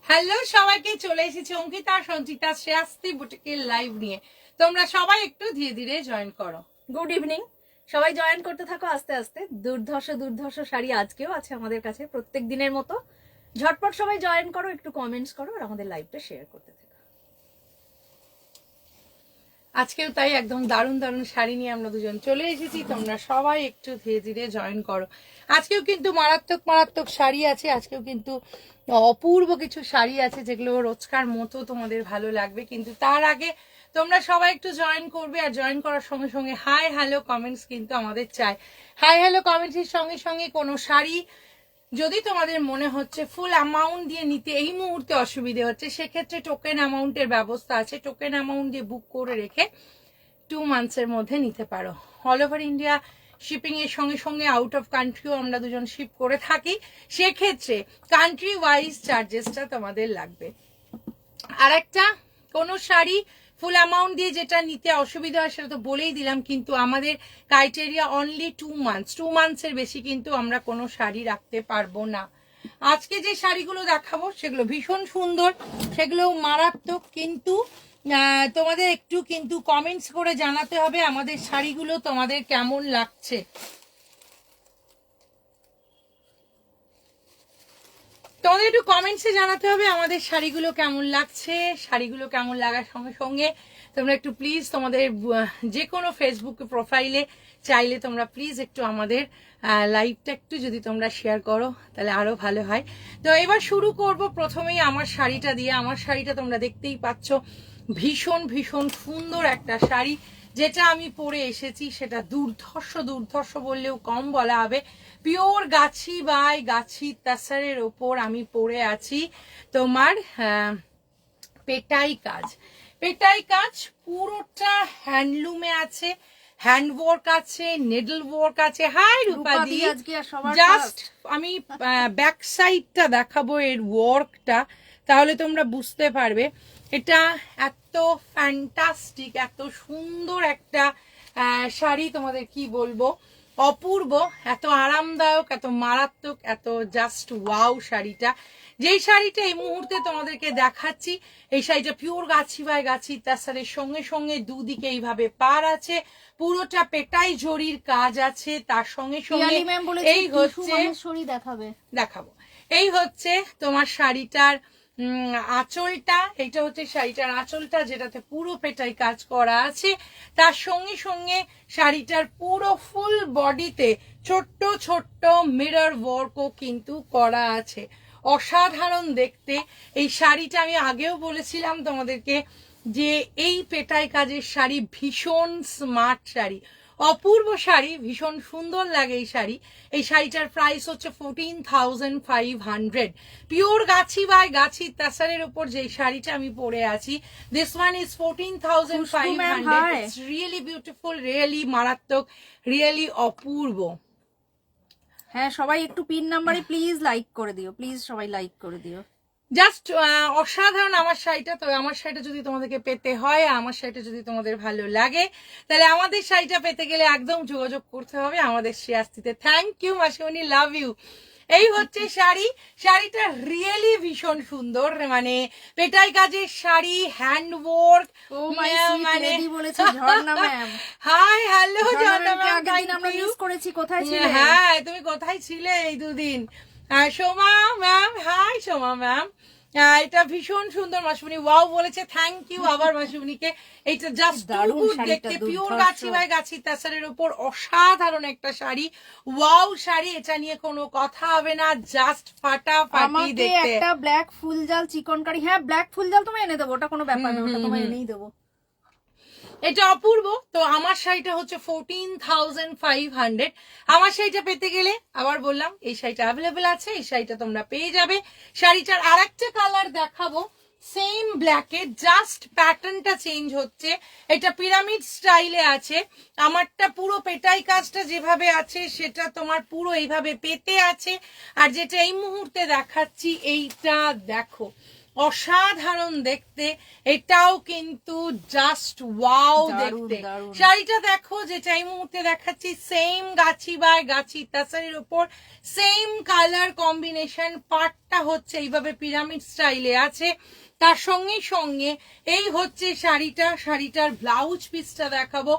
Hello সবাইকে, চলে এসেছি অঙ্কিতা সঞ্চিতা শ্রেয়াস্তি বুটিকের লাইভ নিয়ে। তোমরা সবাই একটু ধীরে ধীরে জয়েন করো। গুড ইভিনিং, সবাই জয়েন করতে থাকো আস্তে আস্তে। দুর্ধর্ষ শাড়ি আজকেও আছে আমাদের কাছে প্রত্যেক দিনের মতো। ঝটপট সবাই জয়েন করো, একটু কমেন্টস করো আর আমাদের লাইভটা শেয়ার করতে থাকো। আজকেও তাই একদম দারুণ দারুণ শাড়ি নিয়ে আমরা দুজন চলে এসেছি। তোমরা সবাই একটু ধীরে ধীরে জয়েন করো। আজকেও কিন্তু মারাত্মক মারাত্মক শাড়ি আছে। আজকেও কিন্তু অপূর্ব কিছু শাড়ি আছে যেগুলো রোজকার মতো তোমাদের ভালো লাগবে। কিন্তু তার আগে তোমরা সবাই একটু জয়েন করবে, আর জয়েন করার সঙ্গে সঙ্গে হাই হ্যালো কমেন্টস কিন্তু আমাদের চাই। হাই হ্যালো কমেন্টসের সঙ্গে সঙ্গে কোনো শাড়ি যদি তোমাদের মনে হচ্ছে ফুল অ্যামাউন্ট দিয়ে নিতে এই মুহূর্তে অসুবিধে হচ্ছে, সেক্ষেত্রে টোকেন অ্যামাউন্টের ব্যবস্থা আছে। টোকেন অ্যামাউন্ট দিয়ে বুক করে রেখে 2 মান্থসের মধ্যে নিতে পারো। অল ওভার ইন্ডিয়া শিপিং এর সঙ্গে সঙ্গে আউট অফ কান্ট্রিও আমরা দুজন শিপ করে থাকি, সেক্ষেত্রে কান্ট্রি ওয়াইজ চার্জেসটা তোমাদের লাগবে। আর একটা কোনো শাড়ি ফুল অ্যামাউন্ট দিয়ে যেটা নিতে অসুবিধা হয় সেটা তো বলেই দিলাম, কিন্তু আমাদের ক্রাইটেরিয়া অনলি 2 মান্থস। 2 মান্থসের বেশি কিন্তু আমরা কোনো শাড়ি রাখতে পারবো না। আজকে যে শাড়িগুলো দেখাবো সেগুলো ভীষণ সুন্দর, সেগুলো মারাত্মক, কিন্তু তোমাদের একটু কিন্তু কমেন্টস করে জানাতে হবে আমাদের শাড়িগুলো তোমাদের কেমন লাগছে। তোমাদের একটু কমেন্টসে জানাতে হবে আমাদের শাড়িগুলো কেমন লাগছে। শাড়িগুলো কেমন লাগার সঙ্গে সঙ্গে তোমরা একটু প্লিজ তোমাদের যে কোনো ফেসবুক প্রোফাইলে চাইলে তোমরা প্লিজ একটু আমাদের লাইভটা একটু যদি তোমরা শেয়ার করো তাহলে আরো ভালো হয়। তো এবার শুরু করব প্রথমেই আমার শাড়িটা দিয়ে। আমার শাড়িটা তোমরা দেখতেই পাচ্ছ, ভীষণ ভীষণ সুন্দর একটা শাড়ি যেটা আমি পরে এসেছি। সেটা দুর্ধর্ষ বললেও কম বলা হবে। পিওর গাছি বাই গাছি তাসারের ওপর আমি পরে আছি। তোমার পেটাই কাজ পুরোটা হ্যান্ডলুমে আছে, হ্যান্ড ওয়ার্ক আছে, নেডল ওয়ার্ক আছে। হাই রূপাদি, জাস্ট আমি ব্যাক সাইডটা দেখাবো এর ওয়ার্কটা, তাহলে তোমরা বুঝতে পারবে। এটা এত ফ্যান্টাস্টিক, এত সুন্দর একটা শাড়ি, তোমাদের কি বলবো, অপূর্ব, এত আরামদায়ক, এত মারাত্মক, এত জাস্ট ওয়াও শাড়িটা। যেই শাড়িটা এই মুহূর্তে তোমাদেরকে দেখাচ্ছি, এই শাড়িটা পিওর গাছি বাই গাছি তাছাড়া সঙ্গে সঙ্গে দুদিকে এইভাবে পার আছে, পুরোটা পেটাই জরির কাজ আছে। তার সঙ্গে সঙ্গে এই হচ্ছে দেখাবো, এই হচ্ছে তোমার শাড়িটার আঁচলটা। এইটা হচ্ছে শাড়িটার আঁচলটা, যেটাতে পুরো পেটাই কাজ করা আছে। তার সঙ্গে সঙ্গে শাড়িটার পুরো ফুল বডিতে ছোট্ট ছোট্ট মিরর ওয়ার্কও কিন্তু করা আছে। অসাধারণ দেখতে এই শাড়িটা। আমি আগেও বলেছিলাম তোমাদেরকে যে এই পেটাই কাজের শাড়ি ভীষণ স্মার্ট শাড়ি, অপূর্ব শাড়ি, ভীষণ সুন্দর লাগে এই শাড়ি। এই শাড়িটার প্রাইস হচ্ছে 14,500। পিওর গাছি বাই গাছি তাসারের উপর যে শাড়িটা আমি পরে আছি, this one is 14,500। It's really beautiful, really মারাত্মক, রিয়েলি অপূর্ব। হ্যাঁ, সবাই একটু পিন নাম্বারে প্লিজ লাইক করে দিও, প্লিজ সবাই লাইক করে দিও। জাস্ট অসাধারণ আমার শাড়িটা। তো আমার শাড়িটা যদি তোমাদেরকে পেতে হয়, আমার শাড়িটা যদি তোমাদের ভালো লাগে, তাহলে আমাদের শাড়িটা পেতে গেলে একদম যোগাযোগ করতে হবে আমাদের শ্রেয়াস্তিতে। থ্যাংক ইউ মাসিমণি, লাভ ইউ। এই হচ্ছে শাড়ি। শাড়িটা রিয়েলি ভীষণ সুন্দর, মানে পেটাই কাজের শাড়ি, হ্যান্ড ওয়ার্ক। মানে হাই হ্যালো ঝর্ণা ম্যাম, হ্যাঁ তুমি কোথায় ছিলে এই দুদিন? Soma ma'am, hi Soma ma'am. এটা ভীষণ সুন্দর, মাসুমনি ওয়াও বলেছে, থ্যাংক ইউ আবার মাসুমনিকে। এটা জাস্ট দারুণ দেখতে, পিওর গাছি বাই গাছি তাসারের উপর অসাধারণ একটা শাড়ি, ওয়াও শাড়ি। এটা নিয়ে কোনো কথা হবে না, জাস্ট ফাটাফাটি দেখতে। একটা ব্ল্যাক ফুলজাল চিকনকারি, হ্যাঁ ব্ল্যাক ফুলজাল তোমায় এনে দেবো, ওটা কোনো ব্যাপার না, ওটা তোমায় এনেই দেবো। এটা অপূর্ব। তো আমার শাড়িটা হচ্ছে 14,500। আমার শাড়িটা পেতে গেলে আবার বললাম এই শাড়িটা অ্যাভেলেবেল আছে, এই শাড়িটা তোমরা পেয়ে যাবে। শাড়িটার আর একটা কালার দেখাবো, সেম ব্ল্যাকে, জাস্ট প্যাটার্নটা চেঞ্জ হচ্ছে। এটা পিরামিড স্টাইলে আছে। আমারটা পুরো পেটাই কাজটা যেভাবে আছে সেটা তোমার পুরো এইভাবে পেতে আছে। আর যেটা এই মুহূর্তে দেখাচ্ছি এইটা দেখো, অসাধারণ দেখতে, এটাও কিন্তু জাস্ট ওয়াও দারুণ, দেখতে। দারুণ। শাড়িটা দেখো, যেটা এই মুহূর্তে দেখাচ্ছি সেম গাছি বাই গাছি তাসারির উপর সেম কালার কম্বিনেশন, পাটটা হচ্ছে এইভাবে পিরামিড স্টাইলে আছে। তার সঙ্গে সঙ্গে এই হচ্ছে শাড়িটার ব্লাউজ পিসটা দেখাবো,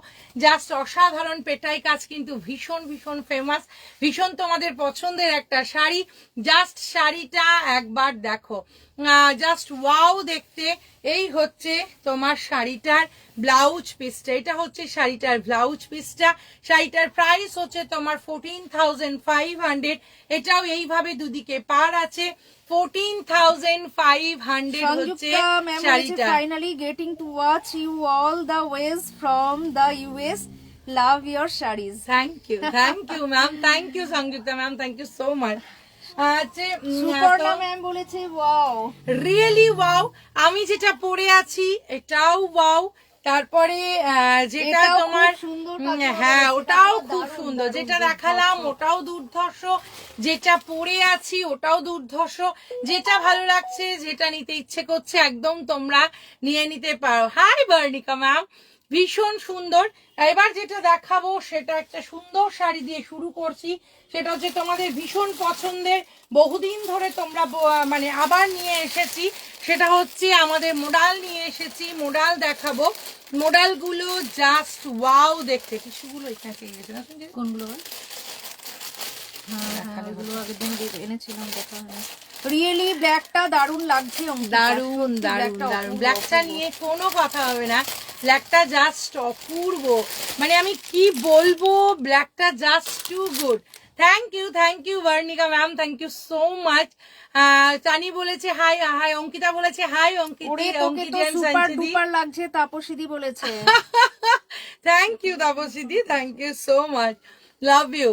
জাস্ট অসাধারণ। পেটাই কাজ কিন্তু ভীষণ ভীষণ ফেমাস, ভীষণ তোমাদের পছন্দের একটা শাড়ি। জাস্ট শাড়িটা একবার দেখো, জাস্ট ওয়াও দেখতে। এই হচ্ছে তোমার শাড়িটার ব্লাউজ পিসটা, এটা হচ্ছে শাড়িটার ব্লাউজ পিসটা। শাড়িটার প্রাইস হচ্ছে তোমার 14,500। এটাও এইভাবে দুদিকে পার আছে। 14,500 হচ্ছে শাড়িটা। Finally getting to watch you all the ways from the US, love your saris. Thank you ma'am, thank you Sanjukta ma'am, thank you so much. Suparna ma'am বলেছে ওয়াও, রিয়েলি ওয়াও। আমি যেটা পরে আছি এটাও ওয়াও। তারপরে যেটা এটাও খুব তোমার সুন্দর কাজ করা হ্যাঁ হয়েছে, ওটাও দারুণ, খুব দারুণ, সুন্দর, দারুণ, যেটা দুর্ধর্ষ। দেখালাম ওটাও দুর্ধর্ষ, যেটা পরে আছি ওটাও দুর্ধর্ষ। যেটা ভালো লাগছে, যেটা নিতে ইচ্ছে করছে একদম তোমরা নিয়ে নিতে পারো। হাই বর্ণিকা ম্যাম, ভীষণ সুন্দর। এবার যেটা দেখাবো সেটা একটা সুন্দর শাড়ি দিয়ে শুরু করছি, সেটা হচ্ছে তোমাদের ভীষণ পছন্দের, বহুদিন ধরে তোমরা মানে আবার নিয়ে এসেছি, সেটা হচ্ছে আমাদের মোডাল নিয়ে এসেছি। মোডাল দেখাবো, মোডালগুলো জাস্ট ওয়াও দেখতে। টিস্যুগুলো এখানে পেয়ে গেছে না সঞ্জয়? কোনগুলো? এগুলো আগের দিন এনেছিলাম, দেখা হয়নি। রিয়েলি ব্ল্যাকটা দারুণ লাগছে অঙ্কিতা, দারুন সত্যি দারুন ব্ল্যাকটা দারুন, অপূর্ব, ব্ল্যাকটা অপূর্ব। নিয়ে কোনো কথা হবে না। ব্ল্যাকটা জাস্ট অপূর্ব, মানে আমি কি বলবো, ব্ল্যাকটা just too good. Thank you Barnika ma'am, thank you so much. Tani বলেছে হাই, হাই অঙ্কিতা বলেছে হাই ওরে তোকে তো সুপার ডুপার লাগছে, তাপসীদি বলেছে। থ্যাংক ইউ তাপসীদি, thank you so much, love you.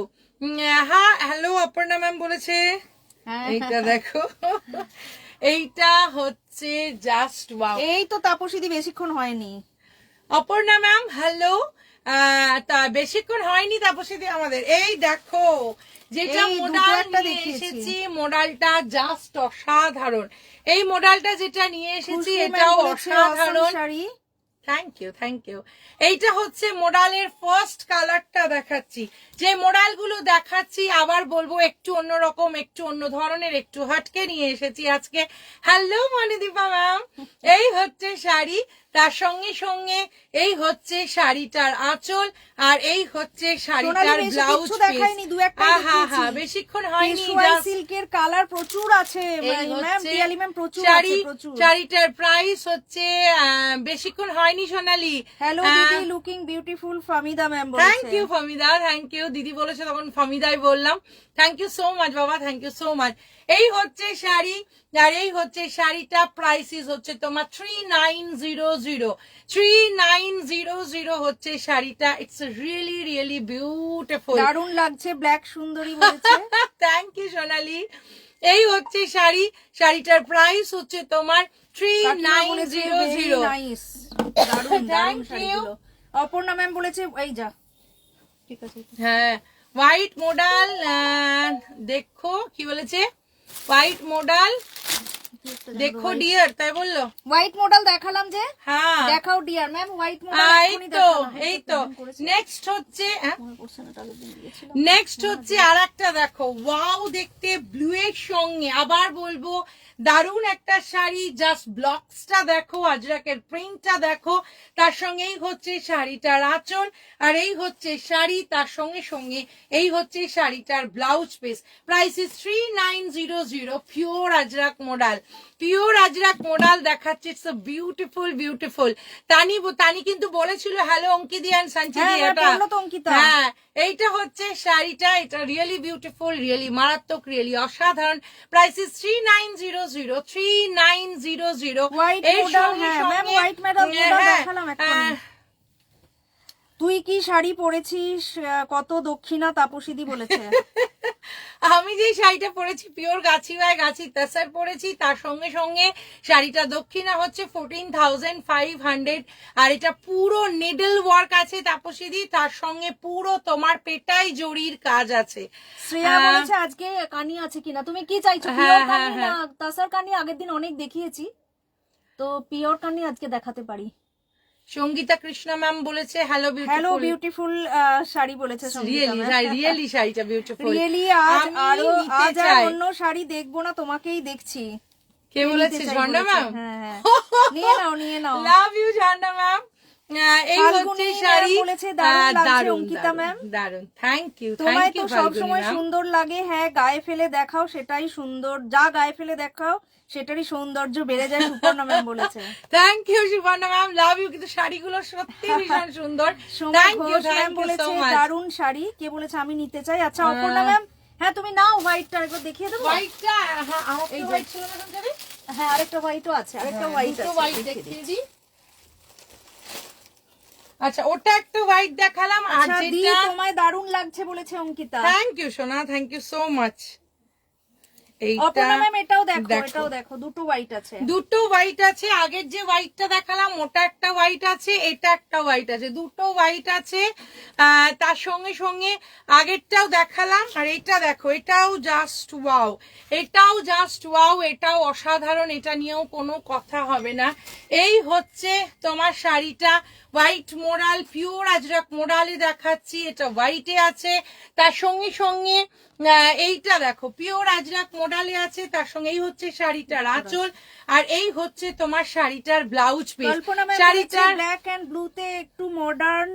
হ্যাঁ হ্যালো অপর্ণা ম্যাম বলেছে, হ্যাঁ, এইটা দেখো, এইটা হচ্ছে জাস্ট ওয়াও। এই তো তাপসীদি বেশিক্ষণ হয়নি। অপর্ণা ম্যাম হ্যালো, তা বেশিক্ষণ হয়নি তাপসীদি আমাদের। এই দেখো যেটা এই দুটো মোডাল একটা নিয়ে দেখিয়েছি। এসেছি, মোডালটা জাস্ট অসাধারণ। এই মোডালটা যেটা নিয়ে এসেছি খুশবু ম্যাম এটাও বলেছে awesome অসাধারণ। শাড়ি। Thank you. এইটা হচ্ছে মোডালের ফার্স্ট কালারটা দেখাচ্ছি। যে মোডালগুলো দেখাচ্ছি আবার বলবো একটু অন্যরকম, একটু অন্য ধরনের, একটু হটকে নিয়ে এসেছি আজকে। হ্যালো মনিদীপা ম্যাম, এই হচ্ছে শাড়ি, তার সঙ্গে সঙ্গে এই হচ্ছে শাড়িটার আঁচল, আর এই হচ্ছে শাড়িটার বেশি ব্লাউজ কিচ্ছু পিস। দেখাইনি, দু একটা দেখিয়েছি। বেশিক্ষণ হয়নি, টিস্যু just সিল্কের কালার প্রচুর আছে এই ম্যাম, হচ্ছে পিয়ালি ম্যাম প্রচুর শাড়ি। আছে, প্রচুর। শাড়িটার প্রাইস হচ্ছে বেশিক্ষণ হয়নি সোনালি। হ্যালো দিদি, looking beautiful, Famida ma'am thank বলেছে। You Famida, thank you. দিদি বলেছে তখন ফামিদাই বললাম। থ্যাংক ইউ সো মাচ বাবা, থ্যাংক ইউ সো মাচ। এই হচ্ছে শাড়ি, আর এই হচ্ছে শাড়িটা প্রাইসিস হচ্ছে তোমার 3900 হচ্ছে শাড়িটা। ইটস রিয়েলি রিয়েলি বিউটিফুল, দারুণ লাগছে, ব্ল্যাক সুন্দরী বলেছে। থ্যাংক ইউ সোনালি। এই হচ্ছে শাড়ি, শাড়িটার প্রাইস হচ্ছে তোমার কাকিমা বলেছে, very 3900। nice, দারুণ দারুণ Thank you. শাড়িগুলো। অপর্ণা ম্যাম বলেছে এই যা, ঠিক আছে। হ্যাঁ হোয়াইট মোডাল, দেখো কি বলেছে, হোয়াইট মোডাল দেখো ডিয়ার, তাই বললো। হোয়াইট মডেল দেখালাম যে, হ্যাঁ দেখাও ডিয়ার ম্যাম, হোয়াইট মডেল এই তো নেক্সট হচ্ছে নেক্সট হচ্ছে আর একটা দেখো, ওয়াও দেখতে, ব্লু এর সঙ্গে আবার বলবো দারুণ একটা শাড়ি। জাস্ট ব্লকসটা দেখো, আজরাকের প্রিন্টটা দেখো, তার সঙ্গে এই হচ্ছে শাড়িটার আঁচল, আর এই হচ্ছে শাড়ি, তার সঙ্গে সঙ্গে এই হচ্ছে শাড়িটার blouse piece. Price is 3900, pure Ajrakh model, pure Ajrakh model দেখাচ্ছে। It's a beautiful. তানি কিন্তু বলেছিল হ্যালো অঙ্কিদি এন্ড সাঞ্চিদি, এটা হ্যাঁ এইটা হচ্ছে শাড়িটা। এটা রিয়েলি বিউটিফুল, রিয়েলি মারাত্মক, রিয়েলি অসাধারণ। Price is 3900। হোয়াইট মডেল, হ্যাঁ ম্যাম, হোয়াইট মডেল দেখালাম এক্ষুনি। তুই কি শাড়ি পরেছিস? কত দক্ষিণা তাপসীদি বলেছে। আমি যে শাড়িটা পরেছি পিওর গাছি বাই গাছি তাসার পরেছি, তার সঙ্গে সঙ্গে শাড়িটা দক্ষিণা হচ্ছে 14,500, আর এটা পুরো নিডল ওয়ার্ক আছে তাপসীদি, তার সঙ্গে পুরো তোমার পেটাই জরির কাজ আছে। শ্রেয়া বলেছে আজকে কানি আছে কিনা, তুমি কি চাইছো? হ্যাঁ, পিওর হ্যাঁ, কানি না তাসার কানি? আগের দিন অনেক দেখিয়েছি, তো পিওর কানি আজকে দেখাতে পারি। সঙ্গীতা কৃষ্ণ ম্যাম বলেছে hello hello beautiful. Beautiful sari বলেছে সঙ্গীতা ম্যাম। রিয়েলি শাড়িটা বিউটিফুল। রিয়েলি আজ আজ আর অন্য শাড়ি দেখবো না, তোমাকেই দেখছি। কে বলেছে? ঝর্ণা ম্যাম। হ্যাঁ নিয়ে নাও নিয়ে নাও। লাভ ইউ ঝর্ণা ম্যাম। এই হচ্ছে শাড়ি, বলেছে দারুণ লাগছে অঙ্কিতা ম্যাম। দারুণ, থ্যাংক ইউ। তোমায় তো সব সময় সুন্দর লাগে। হ্যাঁ, গায়ে ফেলে দেখাও, সেটাই সুন্দর। যা গায়ে ফেলে দেখাও সেটারই সৌন্দর্য বেড়ে যায়, সুপর্ণা ম্যাম বলেছে। Thank you Suparna ma'am, love you. কিন্তু শাড়িগুলো সত্যি ভীষণ সুন্দর। থ্যাংক ইউ বলেছে দারুণ শাড়ি। কে বলেছে আমি নিতে চাই? আচ্ছা অপর্ণা ম্যাম, হ্যাঁ তুমি নাও, হোয়াইটটা একবার দেখিয়ে দেবো। হোয়াইটটা, হ্যাঁ আরেকটা হোয়াইট ছিল না তোমাদের? হ্যাঁ আরেকটা হোয়াইটও আছে, আরেকটা হোয়াইট আছে, হোয়াইট দেখিয়ে দিই। আচ্ছা ওটা একটা হোয়াইট দেখালাম, আর আচ্ছা দি যেটা তোমায় দারুণ লাগছে বলেছে অঙ্কিতা। থ্যাংক ইউ সোনা, thank you so much. Aparna ma'am এটাও দেখো, এটাও দেখো, দুটো হোয়াইট আছে। দুটো হোয়াইট আছে। আগের যে হোয়াইটটা দেখালাম ওটা একটা হোয়াইট আছে, এটা একটা হোয়াইট আছে, দুটো হোয়াইট আছে। তার সঙ্গে সঙ্গে আগেরটাও দেখালাম, আর এটা দেখো, এটাও জাস্ট ওয়াও, এটাও জাস্ট ওয়াও, এটাও অসাধারণ, এটা নিয়েও কোনো কথা হবে না। এই হচ্ছে তোমার শাড়িটা, হোয়াইট মোডাল, পিওর আজরাক মোডালে দেখাচ্ছি, এটা হোয়াইটে আছে। তার সঙ্গে সঙ্গে এইটা দেখো পিওর আজরাক মোডালে আছে, তার সঙ্গে এই হচ্ছে শাড়িটার আঁচল, আর এই হচ্ছে তোমার শাড়িটার ব্লাউজ পিস। শাড়িটার ব্ল্যাক এন্ড ব্লুতে একটু মডার্ন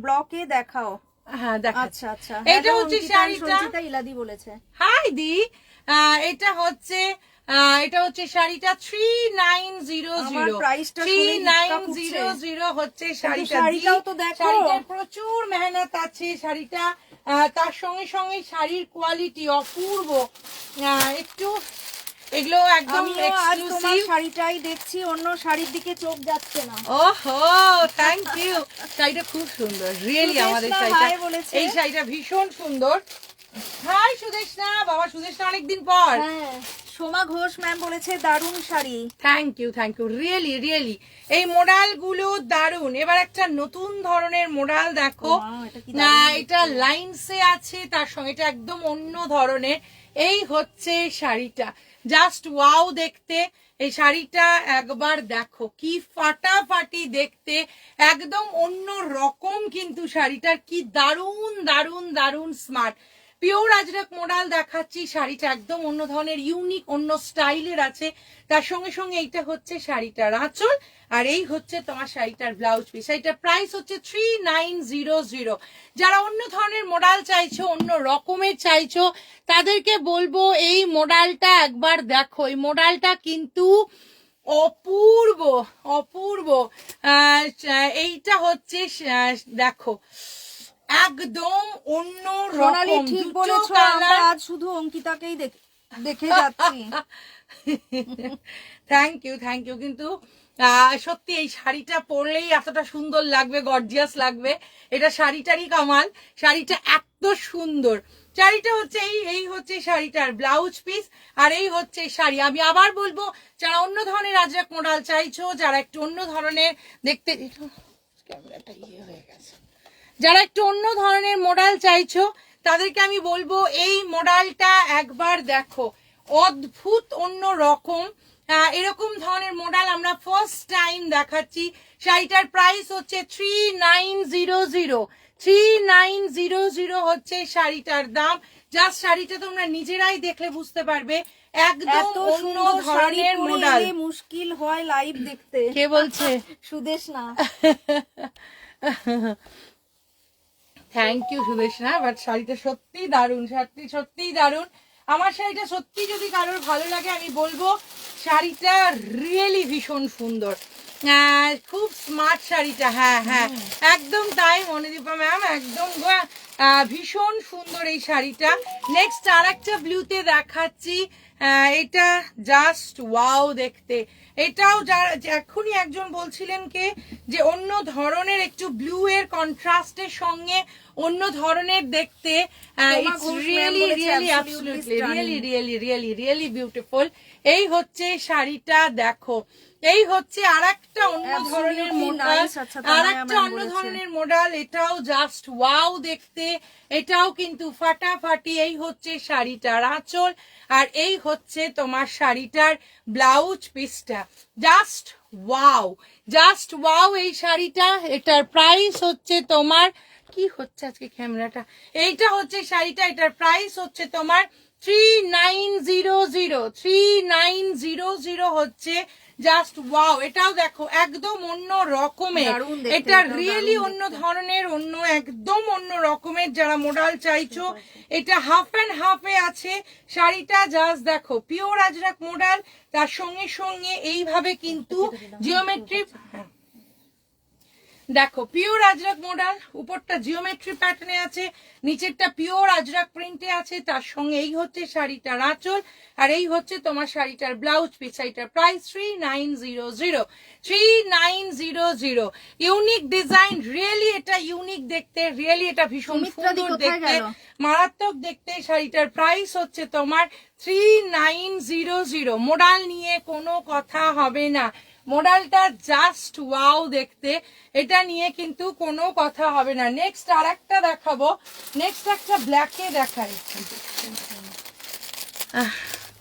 ব্লকে দেখাও। হ্যাঁ দেখা। আচ্ছা আচ্ছা, এটা হচ্ছে শাড়িটা। ইলাদি বলেছে হাই দি, এটা হচ্ছে শাড়িটা 3900 হচ্ছে শাড়িটা। শাড়িটাও তো দেখো, শাড়িটার প্রচুর মেহনত আছে শাড়িটা, তার সঙ্গে সঙ্গে শাড়ির কোয়ালিটি অপূর্ব। একটু এগুলো একদম এক্সক্লুসিভ। শাড়িটাই দেখছি, অন্য শাড়ির দিকে চোখ যাচ্ছে না। ওহো থ্যাংক ইউ, শাড়িটা খুব সুন্দর রিয়েলি। আমাদের শাড়িটা, এই শাড়িটা ভীষণ সুন্দর। হাই সুদেশনা, বাবা সুদেশনা অনেকদিন পর। সোমা ঘোষ ম্যাম বলেছে দারুণ sari. Thank you really really. এই মোডাল গুলো দারুণ। এবার একটা নতুন ধরনের মোডাল দেখো, না এটা লাইনসে আছে, তার সঙ্গে এটা একদম অন্য ধরনের। এই হচ্ছে শাড়িটা, জাস্ট ওয়াও দেখতে। এই শাড়িটা একবার দেখো, কি ফাটাফাটি দেখতে, একদম অন্য রকম। কিন্তু শাড়িটার কি দারুণ দারুণ দারুণ স্মার্ট। পিওর আজরাক মোডাল দেখাচ্ছি, শাড়িটা একদম অন্য ধরনের ইউনিক, অন্য স্টাইলের আছে। তার সঙ্গে সঙ্গে এইটা হচ্ছে শাড়িটার আঁচল, আর এই হচ্ছে তোমার শাড়িটার ব্লাউজ পিস। শাড়িটার প্রাইস হচ্ছে 3900। যারা অন্য ধরনের মোডাল চাইছো, অন্য রকমের চাইছো, তাদেরকে বলবো এই মোডালটা একবার দেখো। এই মোডালটা কিন্তু অপূর্ব অপূর্ব। এইটা হচ্ছে দেখো একদম অন্য রকম। ঠিক বলেছো, আমরা আজ শুধু অঙ্কিতাকেই দেখে যাচ্ছি। Thank you. কিন্তু সত্যি এই শাড়িটা পরলেই এতটা সুন্দর লাগবে, গর্জিয়াস লাগবে। এটা শাড়িটারই কামাল, শাড়িটা এত সুন্দর। শাড়িটা হচ্ছে এই হচ্ছে শাড়িটার ব্লাউজ পিস, আর এই হচ্ছে শাড়ি। আমি আবার বলবো, যারা অন্য ধরনের আজরাক মোডাল চাইছো, যারা একটু অন্য ধরনের দেখতে, ক্যামেরাটা হয়ে গেছে, যারা একটু অন্য ধরনের মোডাল চাইছো, তাদেরকে আমি বলবো এই মোডালটা একবার দেখো, অদ্ভুত অন্য রকম। এরকম ধরনের মোডাল আমরা ফার্স্ট টাইম দেখাচ্ছি। শাড়িটার প্রাইস হচ্ছে 3900 হচ্ছে শাড়িটার দাম। জাস্ট শাড়িটা তোমরা নিজেরাই দেখলে বুঝতে পারবে, একদম অন্য ধরনের মোডাল। মুশকিল হয় লাইভ দেখতে। কে বলছে? সুদেশ না। থ্যাংক ইউ সুদেশনা, বাট শাড়িটা সত্যি দারুণ, সত্যিই দারুণ। আমার শাড়িটা সত্যি যদি কারোর ভালো লাগে, আমি বলবো শাড়িটা রিয়েলি ভীষণ সুন্দর, খুব স্মার্ট শাড়িটা। হ্যাঁ একদম তাই মনিদীপা ম্যাম, একদম ভীষণ সুন্দর এই শাড়িটা। নেক্সট আর একটা ব্লুতে দেখাচ্ছি, এটা জাস্ট ওয়াও দেখতে। এটাও যারা এখনই একজন বলছিলেন কে যে অন্য ধরনের একটু ব্লু এর কন্ট্রাস্টের সঙ্গে অন্য ধরনের দেখতে, it's really really absolutely really really really really beautiful. এই হচ্ছে শাড়িটা, দেখো এই হচ্ছে আরেকটা অন্য ধরনের মডেল, আরেকটা অন্য ধরনের মডেল। এটাও জাস্ট ওয়াও দেখতে, এটাও কিন্তু ফাটাফাটি। এই হচ্ছে শাড়িটার আঁচল, আর এই হচ্ছে তোমার শাড়িটার ব্লাউজ পিসটা। জাস্ট ওয়াও, জাস্ট ওয়াও এই শাড়িটা। এটার প্রাইস হচ্ছে তোমার, কি হচ্ছে আজকে ক্যামেরাটা, এইটা হচ্ছে শাড়িটা, এটার প্রাইস হচ্ছে তোমার 3900 3900 হচ্ছে। জাস্ট ওয়াও, এটাও দেখো একদম অন্য রকমের, এটা রিয়েলি অন্য ধরনের, অন্য একদম অন্য রকমের। যারা মডেল চাইছো, এটা হাফ অ্যান্ড হাফে আছে শাড়িটা। জাস্ট দেখো পিওর আজরাক মডেল, তার সঙ্গে সঙ্গে এইভাবে কিন্তু জিওমেট্রি, দেখো পিওর আজরাক মডেল, উপরটা জিওমেট্রি প্যাটার্নে আছে, নিচেরটা পিওর আজরাক প্রিন্টে আছে, তার সঙ্গে এই হচ্ছে শাড়িটার আঁচল, আর এই হচ্ছে তোমার শাড়িটার ব্লাউজ পিস। শাড়িটার প্রাইস 3900 3900। ইউনিক ডিজাইন, রিয়েলি এটা ইউনিক দেখতে, রিয়েলি এটা ভীষণ সুন্দর দেখতে, মারাত্মক দেখতে। শাড়িটার প্রাইস হচ্ছে তোমার 3900। মডেল নিয়ে কোনো কথা হবে না, মডেলটা জাস্ট ওয়াও দেখতে, এটা নিয়ে কিন্তু কোনো কথা হবে না। নেক্সট আর একটা দেখাবো, নেক্সট একটা ব্ল্যাকে দেখাই।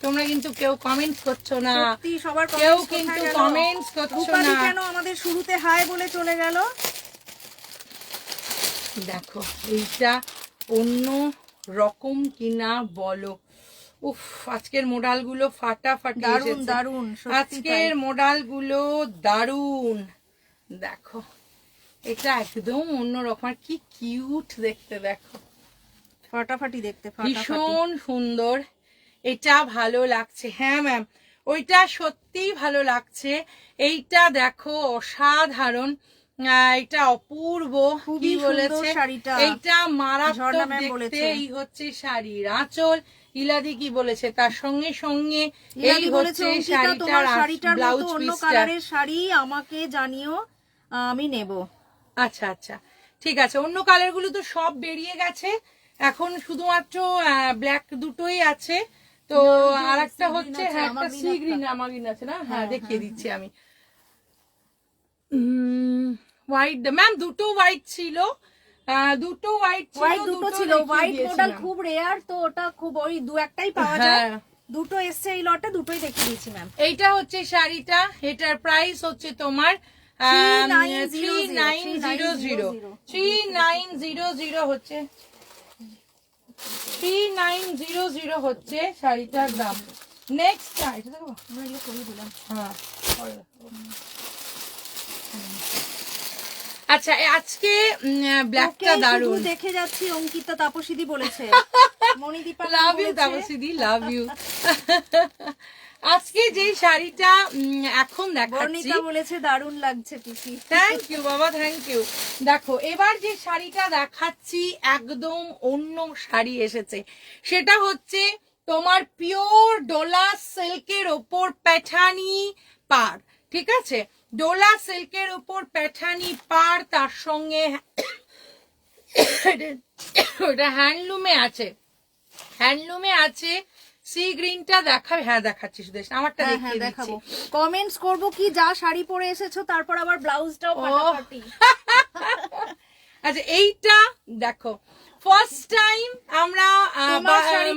তোমরা কিন্তু কেউ কমেন্টস করছো না, কেউ কিন্তু কমেন্টস করছো না। কেন আমাদের শুরুতে হাই বলে চলে গেল? দেখো এইটা অন্য রকম কিনা বলো। উফ, আজকের মডেল গুলো ফাটাফাটি, দারুন দারুন, আজকের মডেল গুলো দারুন। দেখো এটা একদম অন্যরকম, কি কিউট দেখতে, দেখো ফাটাফাটি দেখতে, ভীষণ সুন্দর। এটা ভালো লাগছে, হ্যাঁ ম্যাম ওইটা সত্যিই ভালো লাগছে। এইটা দেখো অসাধারণ, এটা অপূর্ব, কি বলেছে এইটা মারাত্মক দেখতে। এই হচ্ছে শাড়ির আঁচল, ইলাদি কি বলেছে, তার সঙ্গে সঙ্গে এই হচ্ছে শাড়িটার ব্লাউজ পিসটা। শাড়ি আমাকে জানিও, আমি নেব। আচ্ছা আচ্ছা ঠিক আছে, অন্য কালার গুলো তো সব বেরিয়ে গেছে, এখন শুধুমাত্র ব্ল্যাক দুটোই আছে। তো আর একটা হচ্ছে, হ্যাঁ একটা সি গ্রিন আমার গ্রিন আছে না, হ্যাঁ দেখিয়ে দিচ্ছি আমি। হোয়াইট ম্যাম, দুটো হোয়াইট ছিল, দুটো হোয়াইট ছিল, হোয়াইট মডেল খুব রেয়ার, তো ওটা খুব ওই দু একটাই পাওয়া যায়, দুটো এসছে এই লটে, দুটোই দেখিয়ে দিচ্ছি ম্যাম। এইটা হচ্ছে শাড়িটা, এটার প্রাইস হচ্ছে তোমার 3900 হচ্ছে, 3900 হচ্ছে শাড়িটার দাম। নেক্সট এটা দেখো, আমরা এগুলো করে দিলাম, হ্যাঁ আচ্ছা আজকে ব্ল্যাকটা দারুন দেখে যাচ্ছি। অঙ্কিতা তাপসীদি বলেছে, মণিদীপা লাভ ইউ তাপসীদি, লাভ ইউ। আজকে যে শাড়িটা এখন দেখাচ্ছি, বলেছে দারুন লাগছে পিসি। থ্যাংক ইউ বাবা, থ্যাংক ইউ। দেখো এবার যে শাড়িটা দেখাচ্ছি একদম অন্য শাড়ি এসেছে, সেটা হচ্ছে তোমার পিওর ডোলা সিল্কের ওপর প্যাঠানি পাড়, ঠিক আছে, ডোলা সিল্কের উপর প্যাঠানি পাড়, তার সঙ্গে ওটা হ্যান্ডলুমে আছে, হ্যান্ডলুমে আছে। সি গ্রিনটা দেখাবে, হ্যাঁ দেখাচ্ছি সুদেশ, আমারটা দেখিয়ে দিচ্ছি। কমেন্টস করব কি, যা শাড়ি পরে এসেছো তারপর আবার ব্লাউজটাও ফাটাফাটি। আচ্ছা এইটা দেখো, ফার্স্ট টাইম আমরা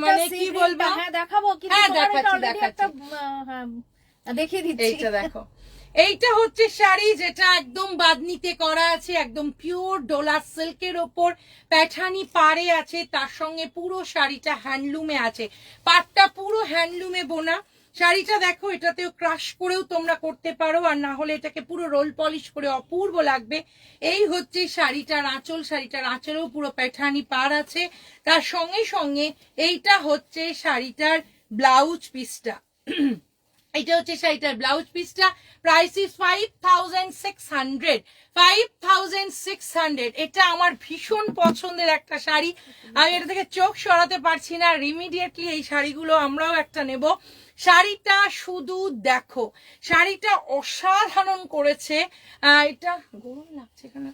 মানে কি বলবো, হ্যাঁ দেখাবো, হ্যাঁ দেখাচ্ছি, দেখিয়ে দিচ্ছি। এইটা দেখো, এইটা হচ্ছে শাড়ি যেটা একদম বাদনিতে করা আছে, একদম পিওর ডোলা সিল্কের ওপর প্যাঠানি পাড়ে আছে, তার সঙ্গে পুরো শাড়িটা হ্যান্ডলুমে আছে, পাটটা পুরো হ্যান্ডলুমে বোনা। শাড়িটা দেখো, এটাতেও ক্রাশ করেও তোমরা করতে পারো, আর না হলে এটাকে পুরো রোল পলিশ করে অপূর্ব লাগবে। এই হচ্ছে শাড়িটার আঁচল, শাড়িটার আঁচলেও পুরো প্যাঠানি পাড় আছে, তার সঙ্গে সঙ্গে এইটা হচ্ছে শাড়িটার ব্লাউজ পিসটা। এটা হচ্ছে শাড়িটার ব্লাউজ পিসটা, প্রাইস ইজ 5600, 5600। এটা আমার ভীষণ পছন্দের একটা শাড়ি, আমি এটা থেকে চোখ সরাতে পারছি না। ইমিডিয়েটলি এই শাড়িগুলো আমরাও একটা নেব। শাড়িটা শুধু দেখো, শাড়িটা অসাধারণ করেছে। এটা গরম লাগছে এখানে,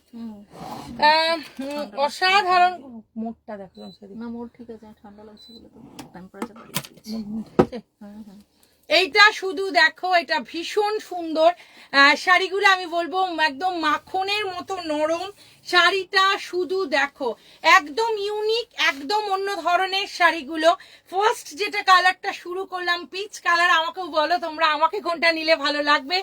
অসাধারণ। মোটটা দেখো না, মোর ঠিক আছে, ঠান্ডা লাগছে বলে তো টেম্পারেচার বাড়িয়ে দিয়েছি। এইটা শুধু দেখো, এটা ভীষণ সুন্দর। শাড়িগুলো আমি বলবো একদম মাখনের মতো নরম। শাড়িটা শুধু দেখো, একদম ইউনিক, একদম অন্য ধরনের শাড়িগুলো। ফার্স্ট যেটা কালারটা শুরু করলাম পিচ কালার, আমাকেও বলো তোমরা আমাকে কোনটা নিলে ভালো লাগবে,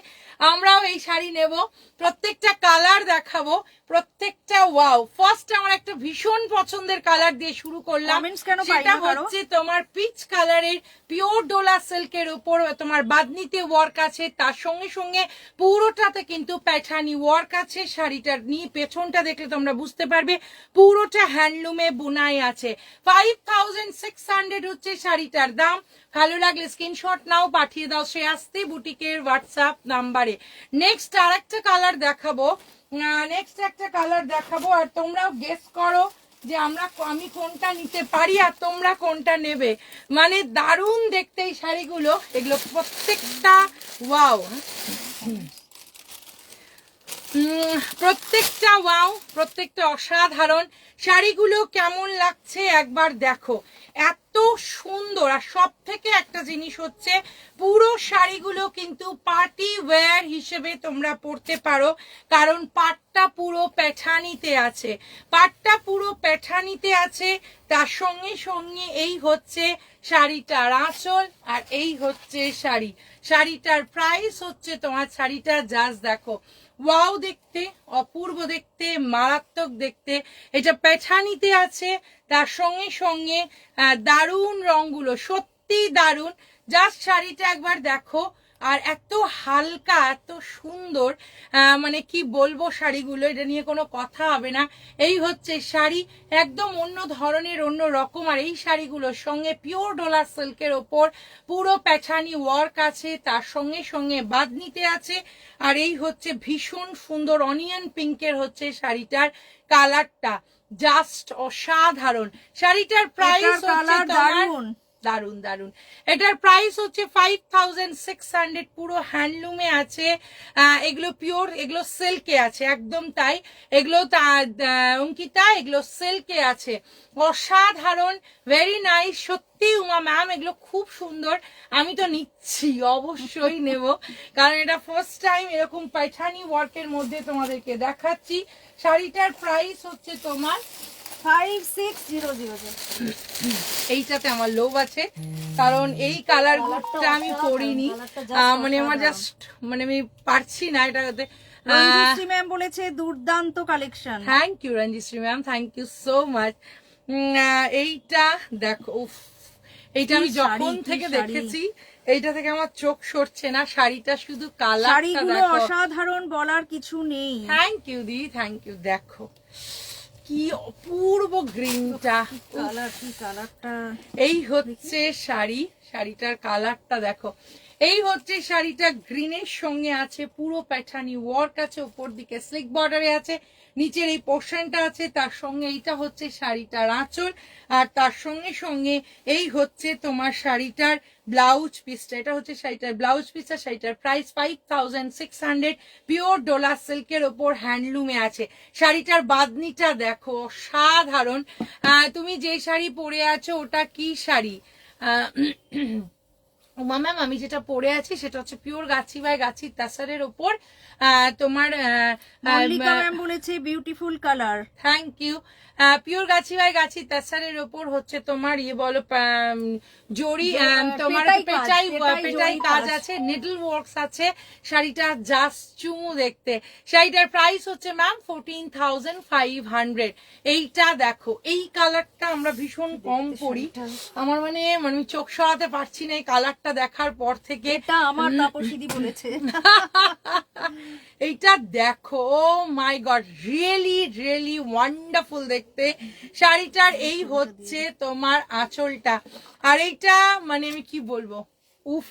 আমরাও এই শাড়ি নেব। প্রত্যেকটা কালার দেখাবো, প্রত্যেকটা ওয়াও। ফার্স্ট আমার একটা ভীষণ পছন্দের কালার দিয়ে শুরু করলাম, সেটা হচ্ছে তোমার পিচ কালারের পিওর ডোলা সিল্কের উপর তোমার বাদনিতে ওয়ার্ক আছে, তার সঙ্গে সঙ্গে পুরোটাতে কিন্তু প্যাঠানি ওয়ার্ক আছে। শাড়িটার নিয়ে পেছনটা দেখলে তোমরা বুঝতে পারবে পুরোটা হ্যান্ডলুমে বুনাই আছে। 5600 হচ্ছে শাড়িটার দাম। ভালো লাগলে স্ক্রিনশট নাও, পাঠিয়ে দাও শ্রেয়াস্তি বুটিকের হোয়াটসঅ্যাপ নাম্বারে। নেক্সট আর একটা কালার দেখাবো, আর তোমরাও গেস করো যে আমি কোনটা নিতে পারি আর তোমরা কোনটা নেবে। মানে দারুণ দেখতে এই শাড়িগুলো, এগুলো প্রত্যেকটা ওয়াও, প্রত্যেকটা ওয়াও, প্রত্যেকটা অসাধারণ। শাড়িগুলো কেমন লাগছে একবার দেখো, এত সুন্দর। আর সব থেকে একটা জিনিস হচ্ছে পুরো শাড়িগুলো কিন্তু পার্টি ওয়্যার হিসেবে তোমরা পরতে পারো, কারণ পাটটা পুরো পেঠানিতে আছে, পাটটা পুরো পেঠানিতে আছে। তার সঙ্গে সঙ্গে এই হচ্ছে শাড়িটার আঁচল, আর এই হচ্ছে শাড়িটার প্রাইস হচ্ছে তোমার, শাড়িটা জাস্ট দেখো, ওয়াও দেখতে, অপূর্ব দেখতে, মারাত্মক দেখতে। এটা পেছানিতে আছে, তার সঙ্গে সঙ্গে দারুণ রংগুলো, সত্যি দারুণ। জাস্ট শাড়িটা একবার দেখো, আর এত হালকা, এত সুন্দর, মানে কি বলবো শাড়িগুলো, এটা নিয়ে কোনো কথা হবে না। এই হচ্ছে শাড়ি, একদম অন্য ধরনের, অন্য রকম। আর এই শাড়িগুলোর সঙ্গে পিওর ডোলা সিল্কের ওপর পুরো পেছানি ওয়ার্ক আছে, তার সঙ্গে সঙ্গে বাঁধনিতে আছে। আর এই হচ্ছে ভীষণ সুন্দর অনিয়ন পিঙ্কের হচ্ছে শাড়িটার কালারটা, জাস্ট অসাধারণ। শাড়িটার প্রাইস হচ্ছে দারুন দারুন। এটার প্রাইস হচ্ছে 5600, পুরো হ্যান্ডলুমে আছে। এগুলো পিওর, এগুলো সিল্কে আছে, একদম তাই। এগুলো অঙ্কিতা, এগুলো সিল্কে আছে, অসাধারণ, ভেরি নাইস। সত্যি উমা ম্যাম, এগুলো খুব সুন্দর। আমি তো নিচ্ছি, অবশ্যই নেব, কারণ এটা ফার্স্ট টাইম এরকম পাইঠানি ওয়ার্কের মধ্যে তোমাদেরকে দেখাচ্ছি। শাড়িটার প্রাইস হচ্ছে তোমার 5600। এইটাতে আমার লোভ আছে, কারণ এই কালার গুলোটা আমি পরিনি, মানে আমার জাস্ট, মানে আমি পারছি না এটাতে। রঞ্জিশ্রী ম্যাম বলেছে দুর্দান্ত collection. Thank you Ranjishree ma'am, thank you so much. এইটা দেখো, উফ, এইটা আমি যখন থেকে দেখেছি এইটা থেকে আমার চোখ সরছে না। শাড়িটা শুধু কালারটা দেখো, অসাধারণ, বলার কিছু নেই। থ্যাংক ইউ দি, থ্যাংক ইউ। দেখো কি অপূর্ব গ্রিনটা, কালারটা। এই হচ্ছে শাড়িটার কালারটা দেখো, এই হচ্ছে শাড়িটা, গ্রিনের সঙ্গে আছে পুরো প্যাঠানি ওয়ার্ক আছে, উপর দিকে স্লিক বর্ডারে আছে, নিচের এই পোর্শনটা আছে, তার সঙ্গে এইটা হচ্ছে শাড়িটার আঁচল, আর তার সঙ্গে সঙ্গে এই হচ্ছে তোমার শাড়িটার ব্লাউজ পিসটা। এটা হচ্ছে শাড়িটার ব্লাউজ পিসটা। শাড়িটার প্রাইস 5600, পিওর ডোলা সিল্কের ওপর হ্যান্ডলুমে আছে। শাড়িটার বাঁধনিটা দেখো, অসাধারণ। তুমি যে শাড়ি পরে আছো ওটা কি শাড়ি? উমা ম্যাম, আমি যেটা পরে আছি সেটা হচ্ছে পিওর গাছি বাই গাছি তাসারের ওপর তোমার, মল্লিকা ম্যাম বলেছে beautiful colour. Thank you. Pure গাছি বাই গাছি তাসারের ওপর হচ্ছে তোমার ইয়ে বলো জড়ি, তোমার পেটাই কাজ আছে, নিডল ওয়ার্কস আছে। শাড়িটা জাস্ট চুমু দেখতে। শাড়িটার প্রাইস হচ্ছে ম্যাম 14500। এইটা দেখো, এই কালারটা আমরা ভীষণ কম পরি, আমার মানে আমি চোখ সরাতে পারছি না এই কালারটা দেখার পর থেকে। এটা আমার তাপসীদি বলেছে। এইটা দেখো, ও মাই গড, রিয়েলি রিয়েলি ওয়ান্ডারফুল দেখতে। শাড়িটার এই হচ্ছে তোমার আঁচলটা, আর এইটা মানে আমি কি বলবো, উফ,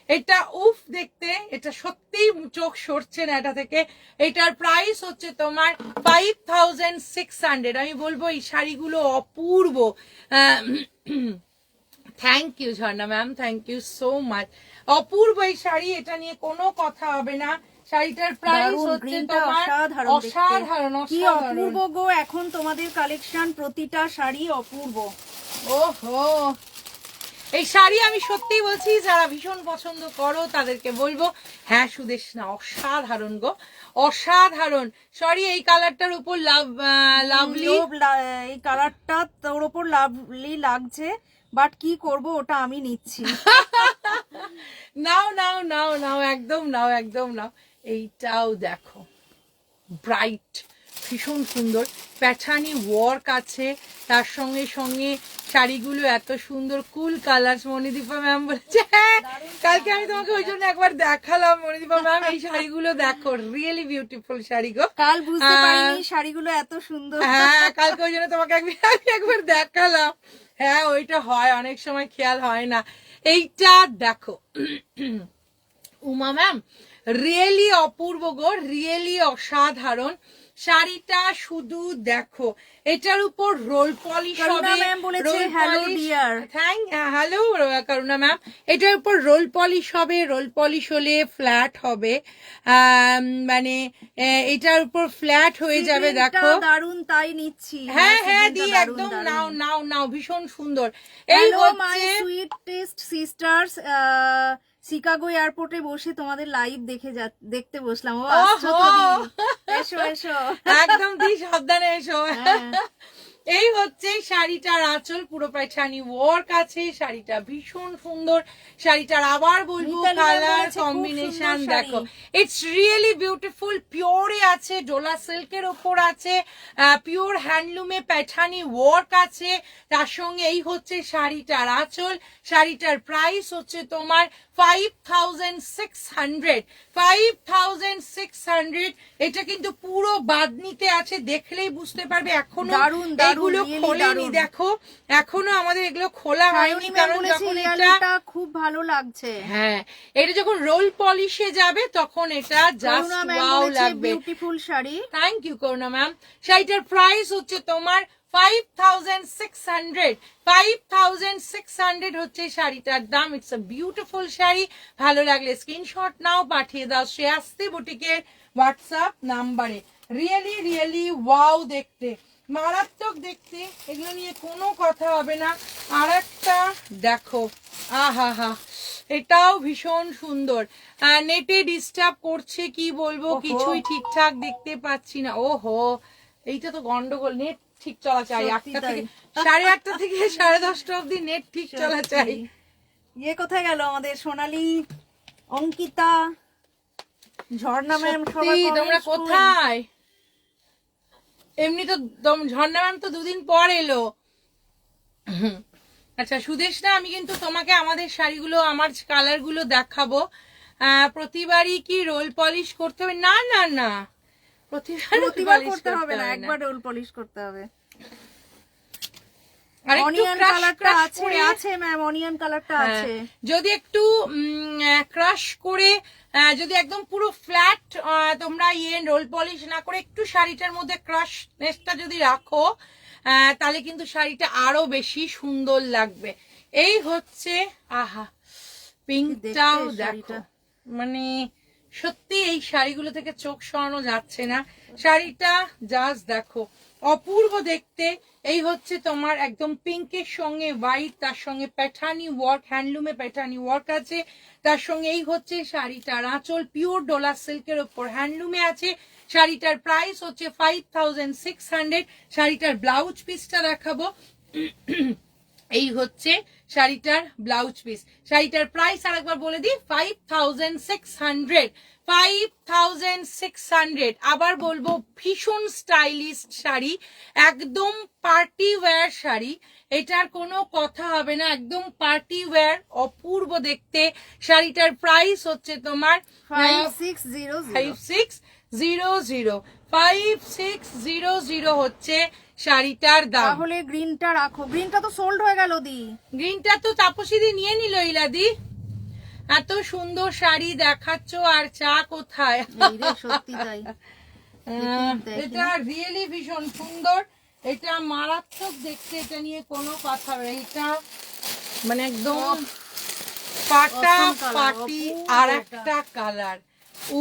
এটা উফ দেখতে, এটা সত্যিই চোখ সরছে না এটা থেকে। এটার প্রাইস হচ্ছে তোমার 5600। আমি বলবো এই শাড়িগুলো অপূর্ব। Thank you Jharna ma'am, thank you so much. অপূর্ব এই শাড়ি, এটা নিয়ে কোনো কথা হবে না। শাড়িটার প্রাইস হচ্ছে তোমার অসাধারণ, কি অপূর্ব গো, এখন তোমাদের কালেকশন প্রতিটা শাড়ি অপূর্ব। ওহো, এই শাড়ি আমি সত্যিই বলছি, যারা ভীষণ পছন্দ করো তাদেরকে বলবো হ্যাঁ সুদেশনা, অসাধারণ গো, অসাধারণ। সরি, এই কালারটার উপর লাভলি, এই কালারটা তোর উপর লাভলি লাগছে, বাট কি করব, ওটা আমি নিচ্ছি। নাও নাও নাও নাও, একদম নাও, একদম নাও। এইটাও দেখো, ব্রাইট, ভীষণ সুন্দর প্যাঠানি ওয়ার্ক আছে, তার সঙ্গে সঙ্গে শাড়িগুলো এত সুন্দর কুল কালার। মনিদীপা ম্যাম বলেছে, হ্যাঁ কালকে আমি তোমাকে ওই জন্য একবার দেখালাম। মনিদীপা ম্যাম এই শাড়িগুলো দেখো, রিয়েলি বিউটিফুল শাড়ি গো। কাল বুঝতে পারিনি শাড়িগুলো এত সুন্দর। হ্যাঁ, কালকে ওই জন্য তোমাকে একবার দেখালাম। হ্যাঁ, ওইটা হয়, অনেক সময় খেয়াল হয় না। এইটা দেখো উমা ম্যাম, রিয়েলি অপূর্ব গো, রিয়েলি অসাধারণ শাড়িটা। শুধু দেখো, এটার উপর রোল পলিশ হবে। হ্যালো করুণা ম্যাম, এটার উপর রোল পলিশ হবে। রোল পলিশ হলে ফ্ল্যাট হবে, মানে এটার উপর ফ্ল্যাট হয়ে যাবে। দেখো দারুন, তাই নিচ্ছি। হ্যাঁ হ্যাঁ দি, একদম নাও নাও নাও, ভীষণ সুন্দর। এই হচ্ছে সুইট টেস্ট সিস্টার্স, শিকাগো এয়ারপোর্টে বসে তোমাদের লাইভ দেখতে বসলাম। ও আসছো তো দি, এসো এসো, একদম দি, সাবধানে এসো। এই হচ্ছে শাড়িটার আঁচল, পুরো প্যাঠানি ওয়ার্ক আছে। শাড়িটা ভীষণ সুন্দর। শাড়িটার আবার বলবো কালার কম্বিনেশন দেখো, ইটস রিয়েলি বিউটিফুল। পিওরে আছে, ডোলা সিল্কের ওপর আছে, পিওর হ্যান্ডলুমে প্যাঠানি ওয়ার্ক আছে। তার সঙ্গে এই হচ্ছে শাড়িটার আঁচল। শাড়িটার প্রাইস হচ্ছে তোমার 5600। 5600। এটা কিন্তু পুরো বাদনিতে আছে, দেখলেই বুঝতে পারবে। এখনো এগুলো খোলেনি, দেখো এখনো আমাদের এগুলো খোলা হয়নি, কারণ যখন এটা খুব ভালো লাগছে, হ্যাঁ এটা যখন রোল পলিশে যাবে তখন এটা জাস্ট ওয়াও লাগবে। Beautiful sari, thank you Karuna ma'am. শাড়িটার প্রাইস হচ্ছে তোমার 5600। 5600 হচ্ছে শাড়িটার দাম। It's a beautiful sari. ভালো লাগলে স্ক্রিনশট নাও, পাঠিয়ে দাও শ্রেয়াস্তি বুটিকের হোয়াটসঅ্যাপ নাম্বারে। রিয়েলি রিয়েলি ওয়াও দেখতে, মারাত্মক দেখতে, এগুলো নিয়ে কোনো কথা হবে না। আর একটা দেখো, আহা হা, এটাও ভীষণ সুন্দর। নেটে ডিস্টার্ব করছে, কি বলবো, কিছুই ঠিকঠাক দেখতে পাচ্ছি না। ওহো, এইটা তো গন্ডগোল। নেট ঠিক চলা চাই, 8টা থেকে 8:30 থেকে 10:30 অব্দি নেট ঠিক চলা চাই। ইয়ে কোথায় গেল আমাদের সোনালী, অঙ্কিতা, ঝর্ণা ম্যাম, সবাই তোমরা কোথায়? এমনি তো ঝর্ণা ম্যাম তো 2 দিন পর এলো। আচ্ছা সুদেশনা, আমি কিন্তু তোমাকে আমাদের শাড়িগুলো, আমার কালার গুলো দেখাবো। প্রতিবারই কি রোল পলিশ করতে হবে? না না না, প্রতিবার করতে হবে না, একবার রোল পলিশ করতে হবে। অনিয়ন কালারটা আছে ম্যাম, অনিয়ন কালারটা আছে। যদি একটু ক্রাশ করে, যদি একদম পুরো ফ্ল্যাট তোমরা রোল পলিশ না করে একটু শাড়িটার মধ্যে ক্রাশনেসটা যদি রাখো, তাহলে কিন্তু শাড়িটা আরো বেশি সুন্দর লাগবে। এই হচ্ছে, আহা পিঙ্কটাও দেখো, মানে সত্যি এই শাড়িগুলো থেকে চোখ সরানো যাচ্ছে না। শাড়িটা জাস্ট দেখো, অপূর্ব দেখতে। এই হচ্ছে তোমার একদম পিঙ্কের সঙ্গে হোয়াইট, তার সঙ্গে প্যাঠানি ওয়ার্ক, হ্যান্ডলুমে প্যাঠানি ওয়ার্ক আছে। তার সঙ্গে এই হচ্ছে শাড়িটার আঁচল, পিওর ডোলা সিল্কের ওপর হ্যান্ডলুমে আছে। শাড়িটার প্রাইস হচ্ছে 5600। শাড়িটার ব্লাউজ পিসটা দেখাবো। এই হচ্ছে শাড়িটার ব্লাউজ পিস। শাড়িটার প্রাইস আরেকবার বলে দিই, 5600। 5600। আবার বলবো, ভীষণ স্টাইলিশ শাড়ি, একদম পার্টি ওয়্যার শাড়ি, এটার কোনো কথা হবে না, একদম পার্টি ওয়্যার, অপূর্ব দেখতে। শাড়িটার প্রাইস হচ্ছে তোমার 5600। 5600 হচ্ছে শাড়িটার দাম। তাহলে গ্রিনটা রাখো, গ্রিনটা তো সোল্ড হয়ে গেল দি। গ্রিনটা তো তাপসী দি নিয়ে নিল, ইলাদি এত সুন্দর শাড়ি দেখাচ্ছ আর চা কোথায়? এই রে, সত্যি তাই। এটা রিয়েলি ভীষণ সুন্দর, এটা মারাত্মক দেখতে, এটা নিয়ে কোনো কথা নেই। এটা মানে একদম পাটা পাটি আর একটা কালার,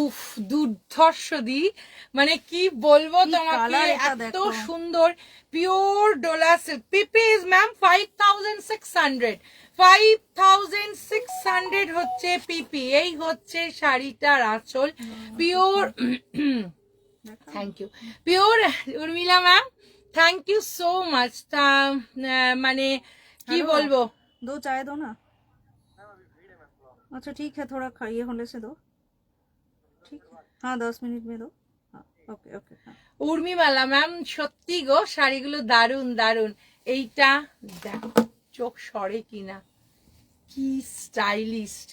উফ দুর্ধর্ষ দি, মানে কি বলবো তোমাকে, এত সুন্দর pure Dola silk. PP is ma'am 5600, 5600 হচ্ছে পিপি। এই হচ্ছে শাড়িটার আঁচল, pure. Thank you pure Urmila ma'am, thank you so much. মানে কি বলবো, दो चाय दो ना। अच्छा ठीक है, थोड़ा ये होने से दो, ठीक है। हाँ 10 मिनट में दो। हाँ ओके ओके। हाँ উর্মিমালা ম্যাম সত্যি গো শাড়িগুলো দারুন দারুন। এইটা দেখো চোখ সরে কিনা, কি স্টাইলিস্ট,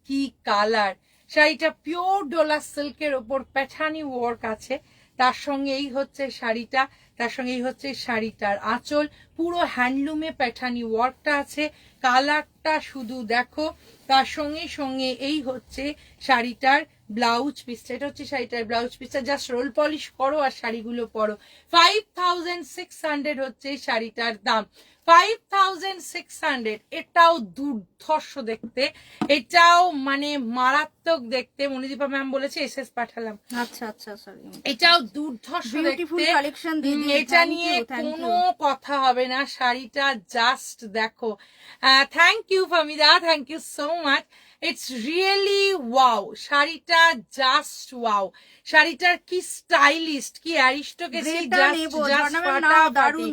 কি কালার। শাড়িটা পিওর ডোলা সিল্কের ওপর প্যাঠানি ওয়ার্ক আছে, তার সঙ্গে এই হচ্ছে শাড়িটা, তার সঙ্গে এই হচ্ছে শাড়িটার আঁচল, পুরো হ্যান্ডলুমে প্যাঠানি ওয়ার্কটা আছে, কালারটা শুধু দেখো। তার সঙ্গে সঙ্গে এই হচ্ছে শাড়িটার ব্লাউজ পিসটা, এটা হচ্ছে শাড়িটার ব্লাউজ পিসটা। জাস্ট রোল পলিশ করো আর শাড়িগুলো পরো। 5600 হচ্ছে শাড়িটার দাম, 5600। এটাও দুর্ধর্ষ দেখতে, এটাও মানে মারাত্মক দেখতে। মনিদীপা ম্যাম বলেছে এসএস পাঠালাম। আচ্ছা আচ্ছা সরি। এটাও দুর্ধর্ষ দেখতে, এটা নিয়ে কোনো কথা হবে না। শাড়িটা জাস্ট দেখো। Thank you Famida, thank you so much. It's really wow, শাড়িটা জাস্ট ওয়াও। শাড়িটার কি স্টাইলিস্ট, কি অ্যারিস্টোক্রেসি, জাস্ট ফাটাফাটি।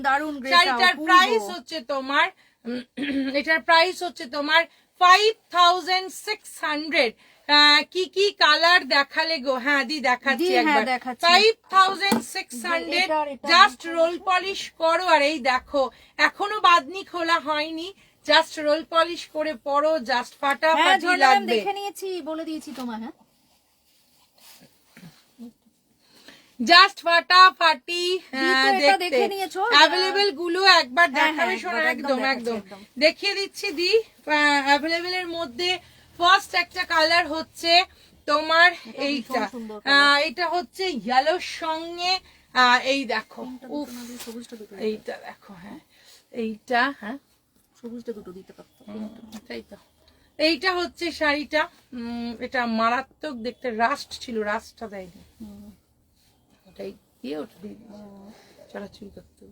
শাড়িটার প্রাইস হচ্ছে তোমার, এটার প্রাইস হচ্ছে তোমার 5600। কি কি কালার দেখালে গো? হ্যাঁ দি দেখাচ্ছি একবার। 5600, জাস্ট রোল পলিশ করো আর এই দেখো, এখনো বাদনি খোলা হয়নি, জাস্ট রোল পলিশ করে পরো, জাস্ট ফাটাফাটি লাগবে। দেখে নিয়েছি, বলে দিয়েছি তোমায়। হ্যাঁ জাস্ট ফাটাফাটি দেখতে। অ্যাভেলেবেল গুলো একবার দেখাবে শোনো, একদম একদম দেখিয়ে দিচ্ছি দি। অ্যাভেলেবেল এর মধ্যে ফার্স্ট একটা কালার হচ্ছে তোমার এইটা, এটা হচ্ছে ইয়েলোর সঙ্গে এই দেখো, উফ এইটা দেখো, হ্যাঁ এইটা, হ্যাঁ সবুজটা দুটো দিতে পারতো, তাই তো। এইটা হচ্ছে শাড়িটা, এটা মারাত্মক দেখতে, রাস্ট ছিল, রাস্টটা দেয়নি, ওটাই দিয়ে ওটা দিয়ে চলাচল করতে।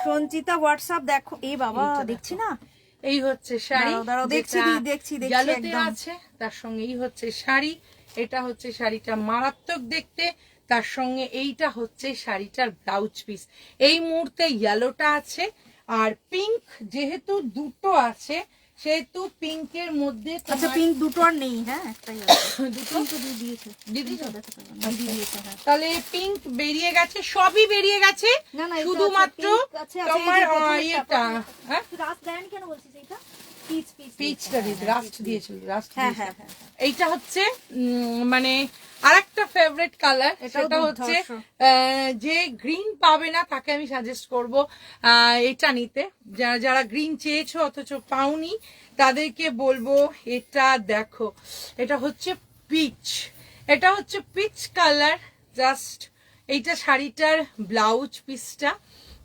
সঞ্চিতা হোয়াটসঅ্যাপ দেখো, এই বাবা দেখছি না। এই হচ্ছে শাড়ি, দেখছি গেলোতে আছে, তার সঙ্গে এই হচ্ছে শাড়ি, এটা হচ্ছে শাড়িটা মারাত্মক দেখতে, তার সঙ্গে এইটা হচ্ছে শাড়িটার ব্লাউজ পিস। এই মুহূর্তে ইয়েলোটা আছে, আর পিঙ্ক যেহেতু দুটো আছে সেহেতু পিঙ্কের মধ্যে, আচ্ছা পিঙ্ক দুটো আর নেই, হ্যাঁ একটাই আছে, দুটো তো দিয়ে দিয়েছে, তাহলে পিঙ্ক বেরিয়ে গেছে, সবই বেরিয়ে গেছে, শুধুমাত্র তোমার ইয়েটা, হ্যাঁ রাস্ট দেন কেন বলছিস, এইটা পিচটা দিয়েছে, রাস্ট দিয়েছিল, রাস্ট। এইটা হচ্ছে মানে আরেকটা ফেভারিট কালার, সেটা হচ্ছে যে গ্রিন পাবে না তাকে আমি সাজেস্ট করব এটা নিতে। যারা গ্রিন চেয়েছো অথচ পাওনি তাদেরকে বলবো এটা দেখো, এটা হচ্ছে পিচ, এটা হচ্ছে পিচ কালার। জাস্ট এইটা শাড়িটার ব্লাউজ পিসটা,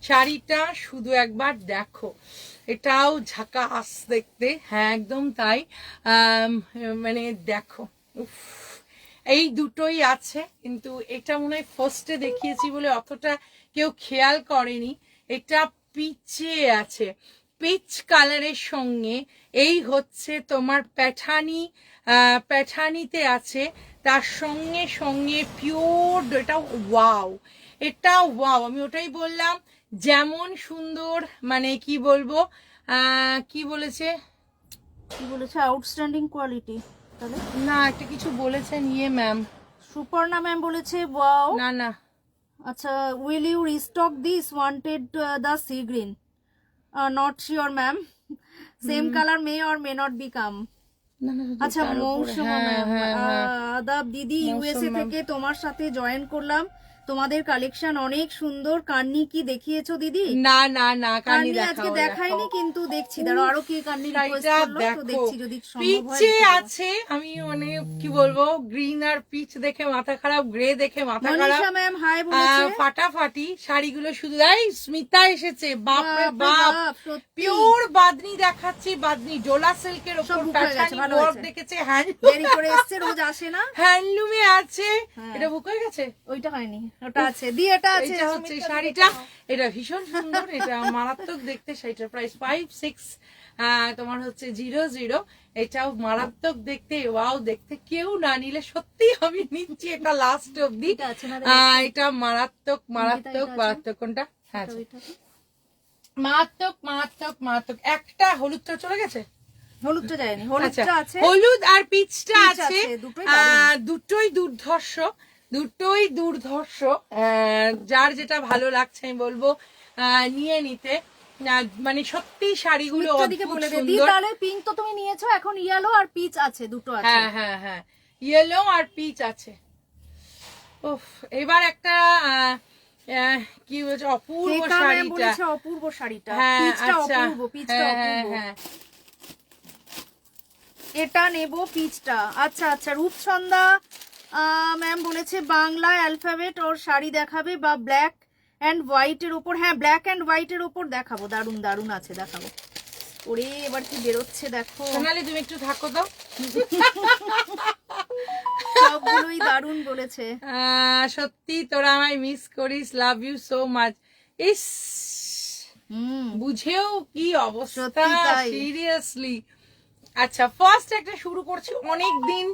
শাড়িটা শুধু একবার দেখো, এটাও ঝাকাস দেখতে, হ্যাঁ একদম তাই। মানে দেখো, উফ এই দুটোই আছে, কিন্তু এটা মনে হয় ফার্স্টে দেখিয়েছি বলে অতটা কেউ খেয়াল করেনি। এটা পিচে আছে, পিচ কালারের সঙ্গে এই হচ্ছে তোমার প্যাঠানি, প্যাঠানিতে আছে, তার সঙ্গে সঙ্গে পিওর, এটা ওয়াও, এটা ওয়াও। আমি ওটাই বললাম, যেমন সুন্দর, মানে কি বলবো, কি বলেছে আউটস্ট্যান্ডিং কোয়ালিটি, তাহলে না একটা কিছু বলেছেন ইয়ে ম্যাম, সুপর্ণা ম্যাম বলেছে ওয়াও। না আচ্ছা, will you restock this, wanted the sea green, not sure ma'am, same colour may or may not be come. আচ্ছা মৌসুমা ম্যাম, আদাব দিদি, ইউএসএ থেকে তোমার সাথে জয়েন করলাম, তোমাদের কালেকশন অনেক সুন্দর। কান্নি কি দেখিয়েছো দিদি? না না না, কান্নি কান্নি আজকে দেখাইনি, কিন্তু দেখছি, দাঁড়াও আরো কি কান্নি রিকোয়েস্ট শাড়িটা করলো তো দেখো, দেখছি যদি সম্ভব হয় পিচে দেখে দেবো। আছে। আমি মানে কি বলবো, গ্রিন আর পিচ দেখে মাথা খারাপ, গ্রে দেখে মাথা খারাপ। মনীষা ম্যাম হাই বলেছে। ফাটাফাটি শাড়িগুলো শুধু। এই স্মিতা এসেছে, বাপরে বাপ, বাপ, সত্যি। পিওর বাদনি দেখাচ্ছি, বাদনি ডোলা সিল্কের সব উপর book হয়ে গেছে, টাচানি ভালো ওয়ার্ক হয়েছে। দেখেছে, দেরি করে এসছে, রোজ আসে না। হ্যান্ডলুমে আছে। হ্যাঁ। এটা বুক হয়ে গেছে, ওইটা হয়নি, ওটা আছে, দি এটা আছে। এটা হচ্ছে শাড়িটা, এটা ভীষণ সুন্দর, এটা মারাত্মক দেখতে। শাড়িটার প্রাইস 56, তোমার হচ্ছে 00। এটাও মারাত্মক দেখতে, ওয়াও দেখতে। কেউ না নিলে সত্যি আমি নিচ্ছি এটা লাস্ট অব্দি। এটা আছে না, এটা মারাত্মক মারাত্মক এটা আছে? মারাত্মক। কোনটা? হ্যাঁ ওইটা, ওইটা। মারাত্মক মারাত্মক মারাত্মক। একটা হলুদটা চলে গেছে, হলুদটা যায়নি, আচ্ছা, হলুদটা আছে। হলুদ আর পিচটা পিচ আছে। আছে, দুটোই দারুণ। দুটোই দুর্ধর্ষ, দুটোই দুর্ধর্ষ। যার যেটা ভালো লাগছে আমি বলবো নিয়ে নিতে। মানে সত্যি শাড়িগুলো মিত্র দিকে অদ্ভুত বলে দে দি, সুন্দর। তাহলে পিঙ্ক তো তুমি নিয়েছো, এখন ইয়েলো আর পিচ আছে, দুটো আছে। হ্যাঁ হ্যাঁ হ্যাঁ, ইয়েলো আর পিচ আছে। উফ, এবার একটা কি বলছে, অপূর্ব রেখা ম্যাম শাড়িটা। বলেছে অপূর্ব শাড়িটা, হ্যাঁ পিচটা আচ্ছা, অপূর্ব, পিচটা হ্যাঁ হ্যাঁ অপূর্ব। হ্যাঁ। এটা নেব পিচটা। আচ্ছা আচ্ছা, রূপসন্ধ্যা ম্যাম বলেছে বাংলা অ্যালফাবেট ওর শাড়ি দেখাবে, বা ব্ল্যাক অ্যান্ড হোয়াইটের ওপর। হ্যাঁ, ব্ল্যাক অ্যান্ড হোয়াইটের ওপর দেখাবো, দারুন দারুন আছে, দেখাবো। ওরে এবার কি বেরোচ্ছে দেখো, সোনালি তুমি একটু থাকো তো। সবগুলোই দারুন বলেছে। সত্যি তোরা আমায় মিস করিস, লাভ ইউ সো মাচ। ইস, বুঝেও কি অবস্থা, সত্যি তাই। সিরিয়াসলি। আচ্ছা, ফার্স্ট একটা শুরু করছি। অনেক দিন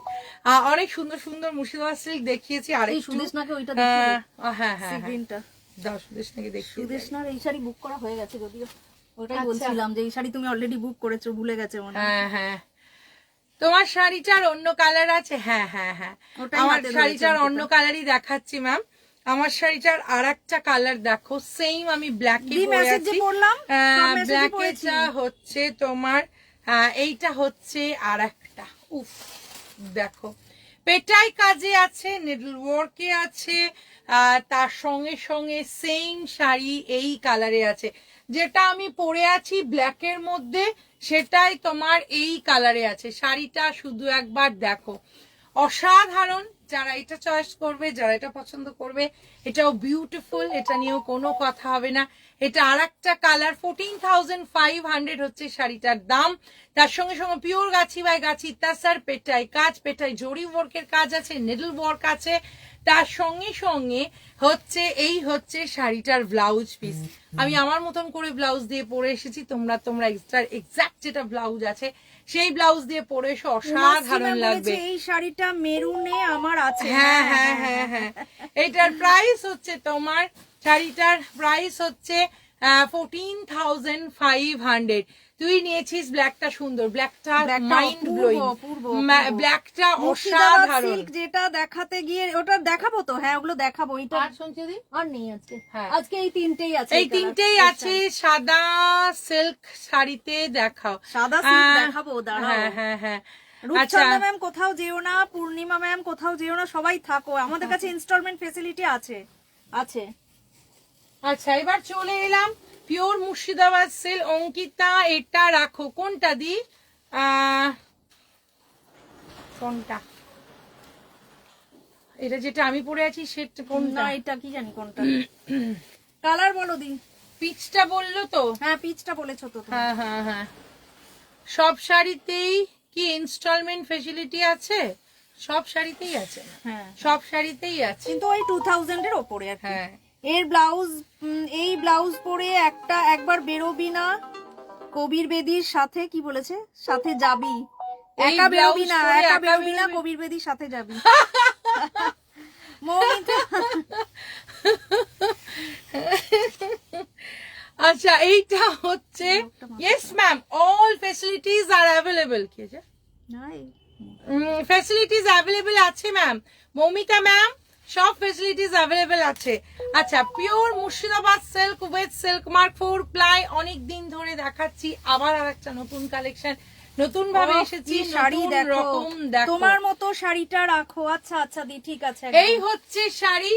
অনেক সুন্দর সুন্দর মুর্শিদাবাদ সিল্ক দেখিয়েছি। আর এই একটু সুদেশনাকে ওইটা দেখিয়ে দে, হ্যাঁ হ্যাঁ, গ্রিনটা। দাও সুদেশনাকে দেখিয়ে দিই। সুদেশনার এই শাড়ি বুক করা হয়ে গেছে যদিও, ওটাই আচ্ছা। বলছিলাম যে এই শাড়ি তুমি অলরেডি বুক করেছো, ভুলে গেছে মনে হয়। হ্যাঁ হ্যাঁ, তোমার শাড়িটার অন্য কালার আছে। হ্যাঁ হ্যাঁ হ্যাঁ, ওটাই আমার হাতে শাড়িটার ধরেছে অন্য কালারই দেখাচ্ছি ম্যাম। আমার শাড়িটার আর একটা কালার দেখো, সেম আমি ব্ল্যাকে দি পরে মেসেজ যে আছি। পড়লাম, সব মেসেজই পড়েছি। ব্ল্যাকেটা হচ্ছে তোমার, এইটা হচ্ছে আর একটা। উফ, দেখো পেটাই কাজে আছে, নিডল ওয়ার্কে আছে, তার সঙ্গে সঙ্গে সেম শাড়ি এই কালারে আছে। যেটা আমি পরে আছি ব্ল্যাকের মধ্যে, সেটাই তোমার এই কালারে আছে। শাড়িটা শুধু একবার দেখো, অসাধারণ। যারা এটা চয়েস করবে, যারা এটা পছন্দ করবে, এটাও বিউটিফুল, এটা নিয়েও কোনো কথা হবে না। এটা আর একটা কালার। 14,500 হচ্ছে শাড়িটার দাম। তার সঙ্গে সঙ্গে পিওর গাছি বাই গাছি তাসার পেটাই কাজ, পেটাই জরি ওয়ার্কের কাজ আছে, নিডল ওয়ার্ক আছে। তার সঙ্গে সঙ্গে হচ্ছে এই হচ্ছে শাড়িটার ব্লাউজ পিস। আমি আমার মতন করে ব্লাউজ দিয়ে পরে এসেছি, তোমরা এক্সাক্ট যেটা ব্লাউজ আছে সেই ব্লাউজ দিয়ে পরে এসে অসাধারণ লাগবে। এই শাড়িটা মেরুনে আমার আছে। হ্যাঁ হ্যাঁ হ্যাঁ হ্যাঁ, এটার প্রাইস হচ্ছে তোমার, শাড়িটার প্রাইস হচ্ছে 14,500। তুই নিয়েছিস ব্ল্যাকটা, সুন্দর ব্ল্যাকটা, মাইন্ড ব্লোয়িং ব্ল্যাকটা, অসাধারণ। সিল্ক যেটা দেখাতে গিয়ে ওটা দেখাবো তো, হ্যাঁ ওগুলো দেখাবো। এটা আর শুনছি দি, আর নেই আজকে, হ্যাঁ। আজকে এই তিনটেই আছে, এই তিনটেই আছে। সাদা সিল্ক শাড়িতে দেখাও, সাদা সিল্ক দেখাবো, দাঁড়াও। হ্যাঁ হ্যাঁ হ্যাঁ। রূপচন্দ্রা ম্যাম কোথাও যেও না, পূর্ণিমা ম্যাম কোথাও যেও না, সবাই থাকো, আমাদের কাছে ইনস্টলমেন্ট ফেসিলিটি আছে আছে। আচ্ছা, এবার চলে এলাম পিওর মুর্শিদাবাদ সিল্ক। অঙ্কিতা এটা রাখো, কোনটা দি, কোনটা, এটা যেটা আমি পরে আছি সেটা কোনটা? না এটা কি জানি কোনটা, কালার বলো দি। পিচটা বললো তো? হ্যাঁ পিচটা বলেছো তো তুমি। হ্যাঁ হ্যাঁ হ্যাঁ। সব শাড়িতেই কি ইনস্টলমেন্ট ফেসিলিটি আছে? সব শাড়িতেই আছে, হ্যাঁ সব শাড়িতেই আছে, কিন্তু ওই 2000 এর ওপরে আর কি। হ্যাঁ। এর ব্লাউজ, এই ব্লাউজ পরে একবার বেরোবি না কবির বেদির সাথে, কি বলেছে, সাথে যাবি, এই একা বেরোবি ব্লাউজ না, পরে একা একা বেরোবি না, বেরোবি। কবির বেদির সাথে যাবি। মৌমিতা আচ্ছা, এইটা হচ্ছে, ইয়েস ম্যাম, অল ফেসিলিটিজ আর অ্যাভেলেবল। কি আছে? নাই ফেসিলিটিস অ্যাভেলেবল আছে ম্যাম, মৌমিতা ম্যাম, সব ফেসিলিটিস অ্যাভেলেবল আছে। আচ্ছা, pure Murshidabad silk with silk mark 4 ply, অনেক দিন ধরে দেখাচ্ছি, আবার আর একটা নতুন কালেকশন। নতুন ভাবে ওহ, এসেছি, কি শাড়ি নতুন দেখো, রকম দেখো। তোমার মতো শাড়িটা রাখো। আচ্ছা আচ্ছা দি, ঠিক আছে। এই হচ্ছে শাড়ি,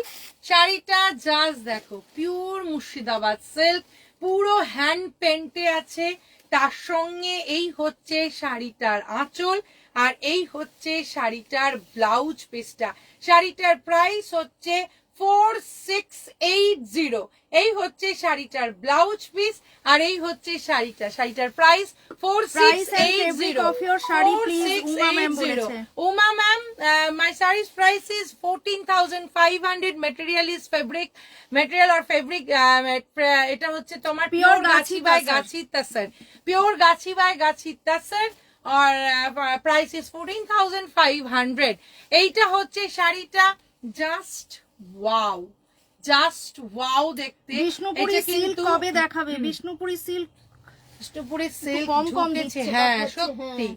শাড়িটা জাস্ট দেখো, পিওর মুর্শিদাবাদ সিল্ক, পুরো হ্যান্ড পেন্টে আছে। তার সঙ্গে এই হচ্ছে শাড়িটার আঁচল, আর এই হচ্ছে শাড়িটার ব্লাউজ পিসটা। শাড়িটার প্রাইস হচ্ছে 4680। এই হচ্ছে শাড়িটার ব্লাউজ পিস, আর এই হচ্ছে শাড়িটার price 4680। of your sari please, Uma ma'am বলেছে। Uma ma'am, my saree's price is 14,500. Material or fabric. এটা হচ্ছে তোমার Pure pure Gachhi Gachhi by তাসার। Gachhi তাসার, pure Gachhi by Gachhi তাসার, or price is 14,500. এইটা হচ্ছে শাড়িটা, জাস্ট ওয়াও, জাস্ট ওয়াও দেখতে। বিষ্ণুপুরি এটা silk কিন্তু কবে দেখাবে? বিষ্ণুপুরি সিল্ক বিষ্ণুপুরি সিল্ক কম কম ঢুকেছে, দিচ্ছে, হ্যাঁ পাঠাচ্ছে, সত্যি।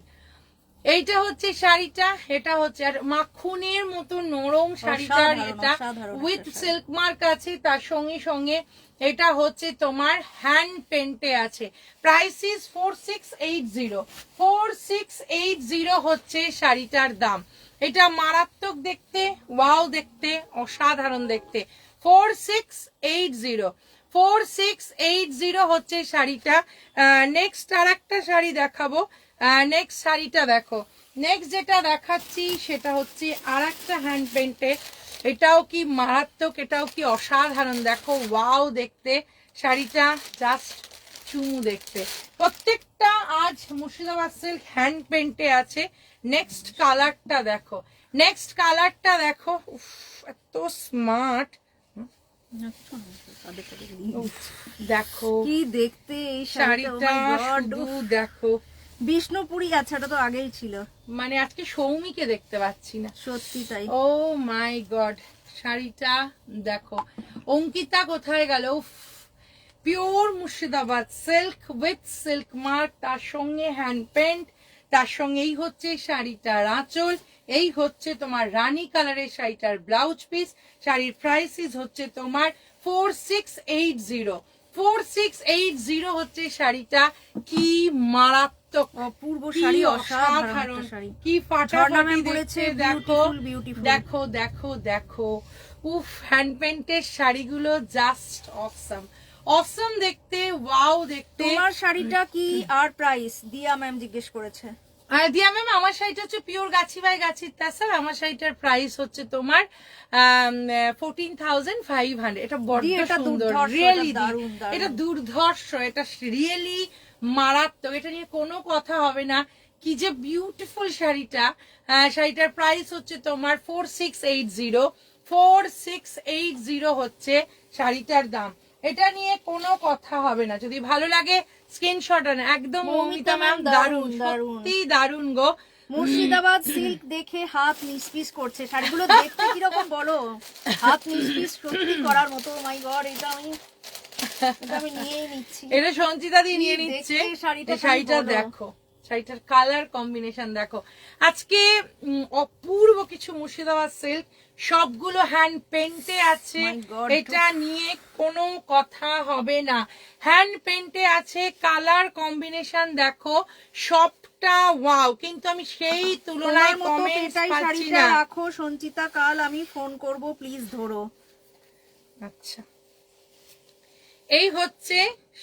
এইটা হচ্ছে শাড়িটা, এটা হচ্ছে আর মাখনের মতো নরম শাড়িটার, অসাধারণ, এটা অসাধারণ উইথ একটা শাড়ি। সিল্ক মার্ক আছে। তার সঙ্গে সঙ্গে এটা হচ্ছে তোমার হ্যান্ড পেন্টে আছে। Price is 4680। 4680 হচ্ছে শাড়িটার দাম। এটা মারাত্মক দেখতে, ওয়াও দেখতে, অসাধারণ দেখতে। 4680, 4680 হচ্ছে শাড়িটা। নেক্সট আর একটা শাড়ি দেখাবো। নেক্সট শাড়িটা দেখো, নেক্সট যেটা দেখাচ্ছি সেটা হচ্ছে আর একটা হ্যান্ড পেন্টে। এটাও কি মারাত্মক, এটাও কি অসাধারণ, দেখো ওয়াও দেখতে শাড়িটা, জাস্ট চুমু দেখতে। প্রত্যেকটা আজ মুর্শিদাবাদ সিল্ক হ্যান্ড পেন্টে আছে। নেক্সট কালারটা দেখো, নেক্সট কালারটা দেখো, উফ, এত স্মার্ট, দেখো কি দেখতে এই শাড়িটা, শাড়িটা, oh my God, শুধু উফ। দেখো, বিষ্ণুপুরি, আচ্ছা এটা তো আগেই ছিল, মানে আজকে সৌমিকে দেখতে পাচ্ছি না। সত্যি তাই। ও মাই গড, শাড়িটা দেখো, অঙ্কিতা কোথায় গেল? Pure Murshidabad silk with silk mark, তার সঙ্গে হ্যান্ড পেন্ট, তার সঙ্গে এই হচ্ছে শাড়িটার আঁচল, এই হচ্ছে তোমার রানী কালারের শাড়িটার ব্লাউজ পিস। শাড়ির প্রাইসিস হচ্ছে তোমার 4680। 4680 হচ্ছে শাড়িটা। কি মারাত্মক, অপূর্ব কি শাড়ি, অসাধারণ, অসাধারণ একটা শাড়ি। কি ঝর্ণা ফাটাফাটি ম্যাম দেখতে, বলেছে দেখো বিউটিফুল। দেখো দেখো দেখো, উফ, হ্যান্ড পেন্টের শাড়িগুলো জাস্ট অসম, অসম দেখতে, ওয়াও দেখতে। তোমার শাড়িটা কি আর প্রাইস? দিয়া ম্যাম জিজ্ঞেস করেছে। দিয়া ম্যাম, আমার শাড়িটা হচ্ছে পিওর গাছি বাই গাছির তাসার। আমার শাড়িটার প্রাইস হচ্ছে তোমার 14,500। এটা বড্ড এটা সুন্দর, দুর্ধর্ষ, রিয়েলি এটা দারুণ, দারুণ। এটা দুর্ধর্ষ, এটা রিয়েলি মারাত্মক, এটা নিয়ে কোনো কথা হবে না। কি যে বিউটিফুল শাড়িটা। শাড়িটার প্রাইস হচ্ছে তোমার 4680। 4680 হচ্ছে শাড়িটার দাম। এটা নিয়ে কোনো কথা হবে না। যদি ভালো লাগে স্ক্রিনশট আন। একদম মৌমিতা ম্যাম, দারুণ, সত্যি দারুণ গো। মুর্শিদাবাদ সিল্ক দেখে হাত নিসপিস করছে। শাড়িগুলো দেখতে কিরকম বলো? হাত নিসপিস সত্যি করার মতো। মাই গড, এটা আমি নিয়েই নিচ্ছি। এটা সঞ্চিতা দিয়ে নিয়ে কি নিচ্ছে। দেখতে শাড়িটা, শাড়িটা বলো। দেখো, শাড়িটার কালার কম্বিনেশন দেখো। আজকে অপূর্ব কিছু মুর্শিদাবাদ সিল্ক, সবগুলো হ্যান্ড পেন্টে আছে। My God, এটা নিয়ে কোনো কথা হবে না। হ্যান্ড পেন্টে আছে, কালার কম্বিনেশন দেখো, সবটা ওয়াও। কিন্তু আমি সেই তুলনায় তোমার মতো কমেন্টস পেটাই পাচ্ছি শাড়িটা না। রাখো সঞ্চিতা, কাল আমি ফোন করব, প্লিজ ধরো। আচ্ছা, এই হচ্ছে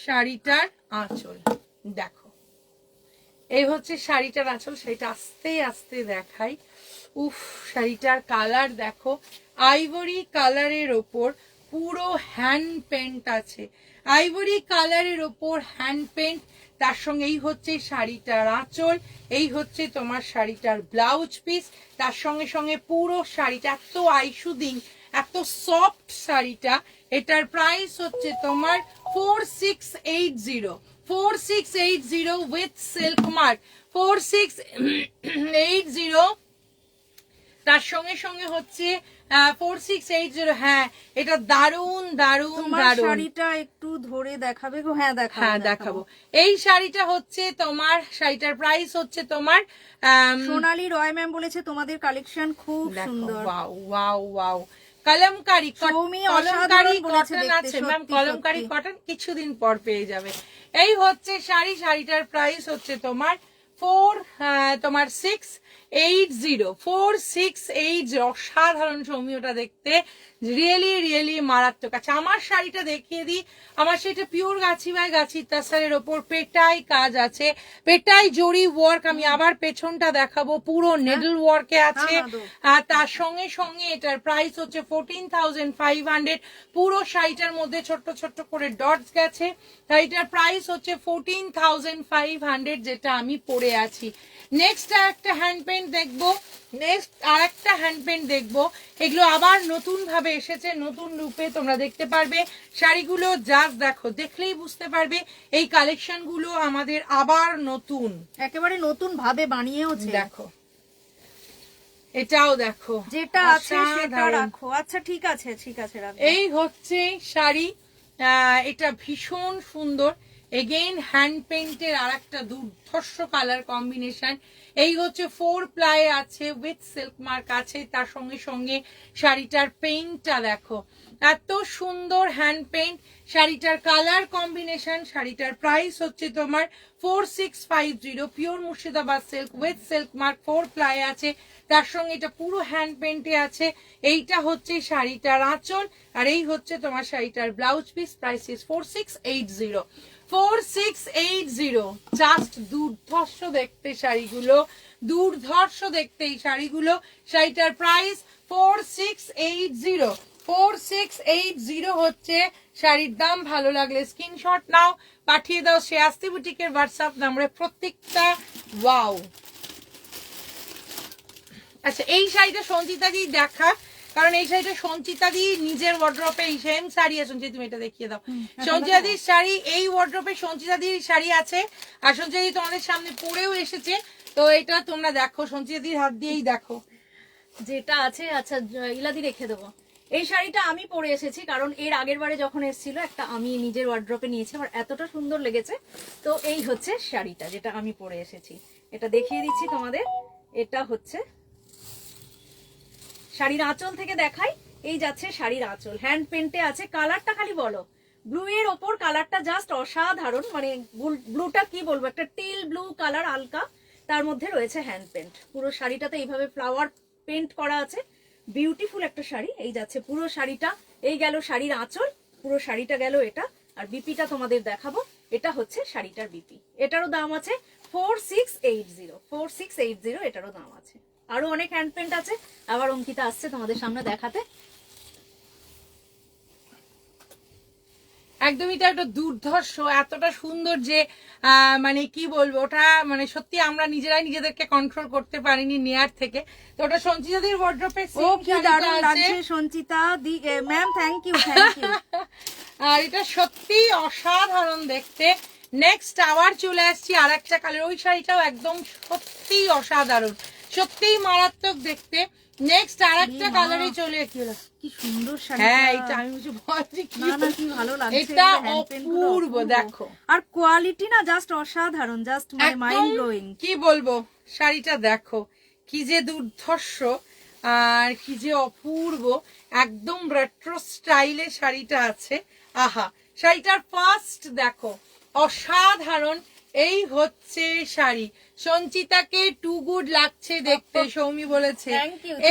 শাড়িটার আঁচল দেখো, এই হচ্ছে শাড়িটার আঁচল। শাড়িটা আস্তে আস্তে দেখাই। উফ, শাড়িটার কালার দেখো, আইভরি কালারের ওপর পুরো হ্যান্ড পেন্ট আছে। আইভরি কালারের ওপর হ্যান্ড পেন্ট, তার সঙ্গে এই হচ্ছে শাড়িটার আঁচল, এই হচ্ছে তোমার শাড়িটার ব্লাউজ পিস। তার সঙ্গে সঙ্গে পুরো শাড়িটা এত আইসুদিং, এত সফট শাড়িটা। এটার প্রাইস হচ্ছে তোমার 4680। 4680 উইথ সিল্ক মার্ক। 4680, তার সঙ্গে সঙ্গে হচ্ছে 4680। হ্যাঁ, এটা দারুন দারুন তোমার দারুন। শাড়িটা একটু ধরে দেখাবে গো? হ্যাঁ দেখাবো, হ্যাঁ দেখাবো। এই শাড়িটা হচ্ছে তোমার, শাড়িটার প্রাইস হচ্ছে তোমার সোনালী রয় ম্যাম বলেছে তোমাদের কালেকশন খুব দেখো, সুন্দর। Wow wow wow. Kalamkari, Soumi kalamkari অসাধারণ বলেছে কটন দেখতে, আছে ম্যাম, সত্যি, কলমকারি সত্যি। কটন কিছুদিন পর পেয়ে যাবে। এই হচ্ছে শাড়ি, শাড়িটার প্রাইস হচ্ছে তোমার তোমার 4680 অসাধারণ সৌম্যটা দেখতে, রিয়েলি মারাত্মক। আচ্ছা আমার শাড়িটা দেখিয়ে দিই। আমার সেটা পিওর গাছি বাই গাছির তাসারের ওপর পেটাই কাজ আছে, পেটাই জরি ওয়ার্ক। আমি আবার পেছনটা দেখাবো, পুরো নেডল ওয়ার্কে আছে। আর তার সঙ্গে সঙ্গে এটার প্রাইস হচ্ছে 14,500। পুরো শাড়িটার মধ্যে ছোট্ট ছোট্ট করে ডটস গেছে। শাড়িটার প্রাইস হচ্ছে 14,500, যেটা আমি পরে আছি। নেক্সট আরেকটা হ্যান্ড পেন্ট দেখবো। এগুলো আবার নতুন ভাবে এসেছে, নতুন রূপে তোমরা দেখতে পারবে। শাড়িগুলো জাস্ট দেখো, দেখলেই বুঝতে পারবে এই কালেকশন গুলো আমাদের আবার নতুন, একেবারে নতুন ভাবে বানিয়েওছে। দেখো এটাও দেখো, যেটা আছে সেটা রাখো। আচ্ছা ঠিক আছে রাখো। এই হচ্ছে শাড়ি, এটা ভীষণ সুন্দর। এগেইন হ্যান্ড পেইন্টের আর একটা দুর্ধর্ষ কালার কম্বিনেশন। এই হচ্ছে 4 প্লাই আছে, উইথ সিল্ক মার্ক আছে। তার সঙ্গে সঙ্গে শাড়িটার পেইন্টটা দেখো, এত সুন্দর হ্যান্ড পেইন্ট। শাড়িটার কালার কম্বিনেশন। শাড়িটার প্রাইস হচ্ছে তোমার 4650, pure Murshidabad silk with silk mark, 4 ply আছে। তার সঙ্গে এটা পুরো হ্যান্ড পেইন্টে আছে। এইটা হচ্ছে শাড়িটার আঁচল, আর এই হচ্ছে তোমার শাড়িটার ব্লাউজ পিস। প্রাইস ইস 4680। জাস্ট দুর্ধর্ষ দেখতে শাড়িগুলো, দুর্ধর্ষ দেখতে এই শাড়িগুলো। শাড়িটার প্রাইস 4680 হচ্ছে শাড়ির দাম। ভালো লাগলে স্ক্রিনশট নাও, পাঠিয়ে দাও শ্রেয়াস্তি বুটিকের হোয়াটসঅ্যাপ নম্বরে প্রত্যেকটা। ওয়াও, আচ্ছা এই শাড়িটা সঞ্চিতা দি দেখা, কারণ এই শাড়িটা সঞ্চিতা দি নিজের ওয়ার্ড্রপে, এই সেম শাড়ি আছে। সঞ্চিতা তুমি এটা দেখিয়ে দাও। সঞ্চিতা দির শাড়ি, এই ওয়ার্ড্রপে সঞ্চিতা দির শাড়ি আছে, আর সঞ্চিতা দি তোমাদের সামনে পরেও এসেছে। তো এটা তোমরা দেখো, সঞ্চিতা দির হাত দিয়েই দেখো যেটা আছে। আচ্ছা ইলাদি রেখে দেবো। এই শাড়িটা আমি পরে এসেছি, কারণ এর আগের বারে যখন এসেছিল একটা আমি নিজের ওয়ার্ড্রপে নিয়েছি, আমার এতটা সুন্দর লেগেছে। তো এই হচ্ছে শাড়িটা যেটা আমি পরে এসেছি, এটা দেখিয়ে দিচ্ছি তোমাদের। এটা হচ্ছে শাড়ির আঁচল থেকে দেখাই। এই যাচ্ছে শাড়ির আঁচল, হ্যান্ড পেন্টে আছে। কালারটা খালি বলো, ব্লু এর ওপর কালারটা জাস্ট অসাধারণ। মানে ব্লুটা কি বলবো, একটা টিল ব্লু কালার হালকা, তার মধ্যে রয়েছে হ্যান্ড পেন্ট। পুরো শাড়িটাতে এইভাবে ফ্লাওয়ার পেন্ট করা আছে। বিউটিফুল একটা শাড়ি। এই যাচ্ছে পুরো শাড়িটা। এই গেল শাড়ির আঁচল, পুরো শাড়িটা গেল এটা। আর বিপিটা তোমাদের দেখাবো। এটা হচ্ছে শাড়িটার বিপি। এটারও দাম আছে 4680। এটারও দাম আছে। আরো অনেক হ্যান্ড পেন্ট আছে। আবার অঙ্কিতা আসছে তোমাদের সামনে দেখাতে। একদমই তো একটা দুর্ধর্ষ, এতটা সুন্দর যে মানে কি বলবো, ওটা মানে সত্যি আমরা নিজেরাই নিজেদেরকে কন্ট্রোল করতে পারিনি নেয়ার থেকে। তো ওটা সঞ্চিতাদের ওয়ার্ড্রপে। ও কি দারুণ লাগছে সঞ্চিতা দি ম্যাম, থ্যাংক ইউ। আর এটা সত্যি অসাধারণ দেখতে। নেক্সট আবার চলে আসছি আর একটা কালার। ওই শাড়িটাও একদম সত্যি অসাধারণ, সত্যিই মারাত্মক দেখতে। নেক্সট আরেকটা কালারে চলে কি সুন্দর শাড়ি। হ্যাঁ এটা আমি বুঝি বলছি কি ভালো লাগছে, এটা অপূর্ব দেখো। আর কোয়ালিটি না জাস্ট অসাধারণ, জাস্ট মাইন্ড ব্লোয়িং। কি বলবো, শাড়িটা দেখো কি যে দুর্ধর্ষ আর কি যে অপূর্ব, একদম রেট্রো স্টাইলে শাড়িটা আছে। আহা, শাড়িটার ফার্স্ট দেখো অসাধারণ। এই হচ্ছে শাড়ি। সঞ্চিতাকে টু গুড লাগছে দেখতে, সৌমি বলেছে।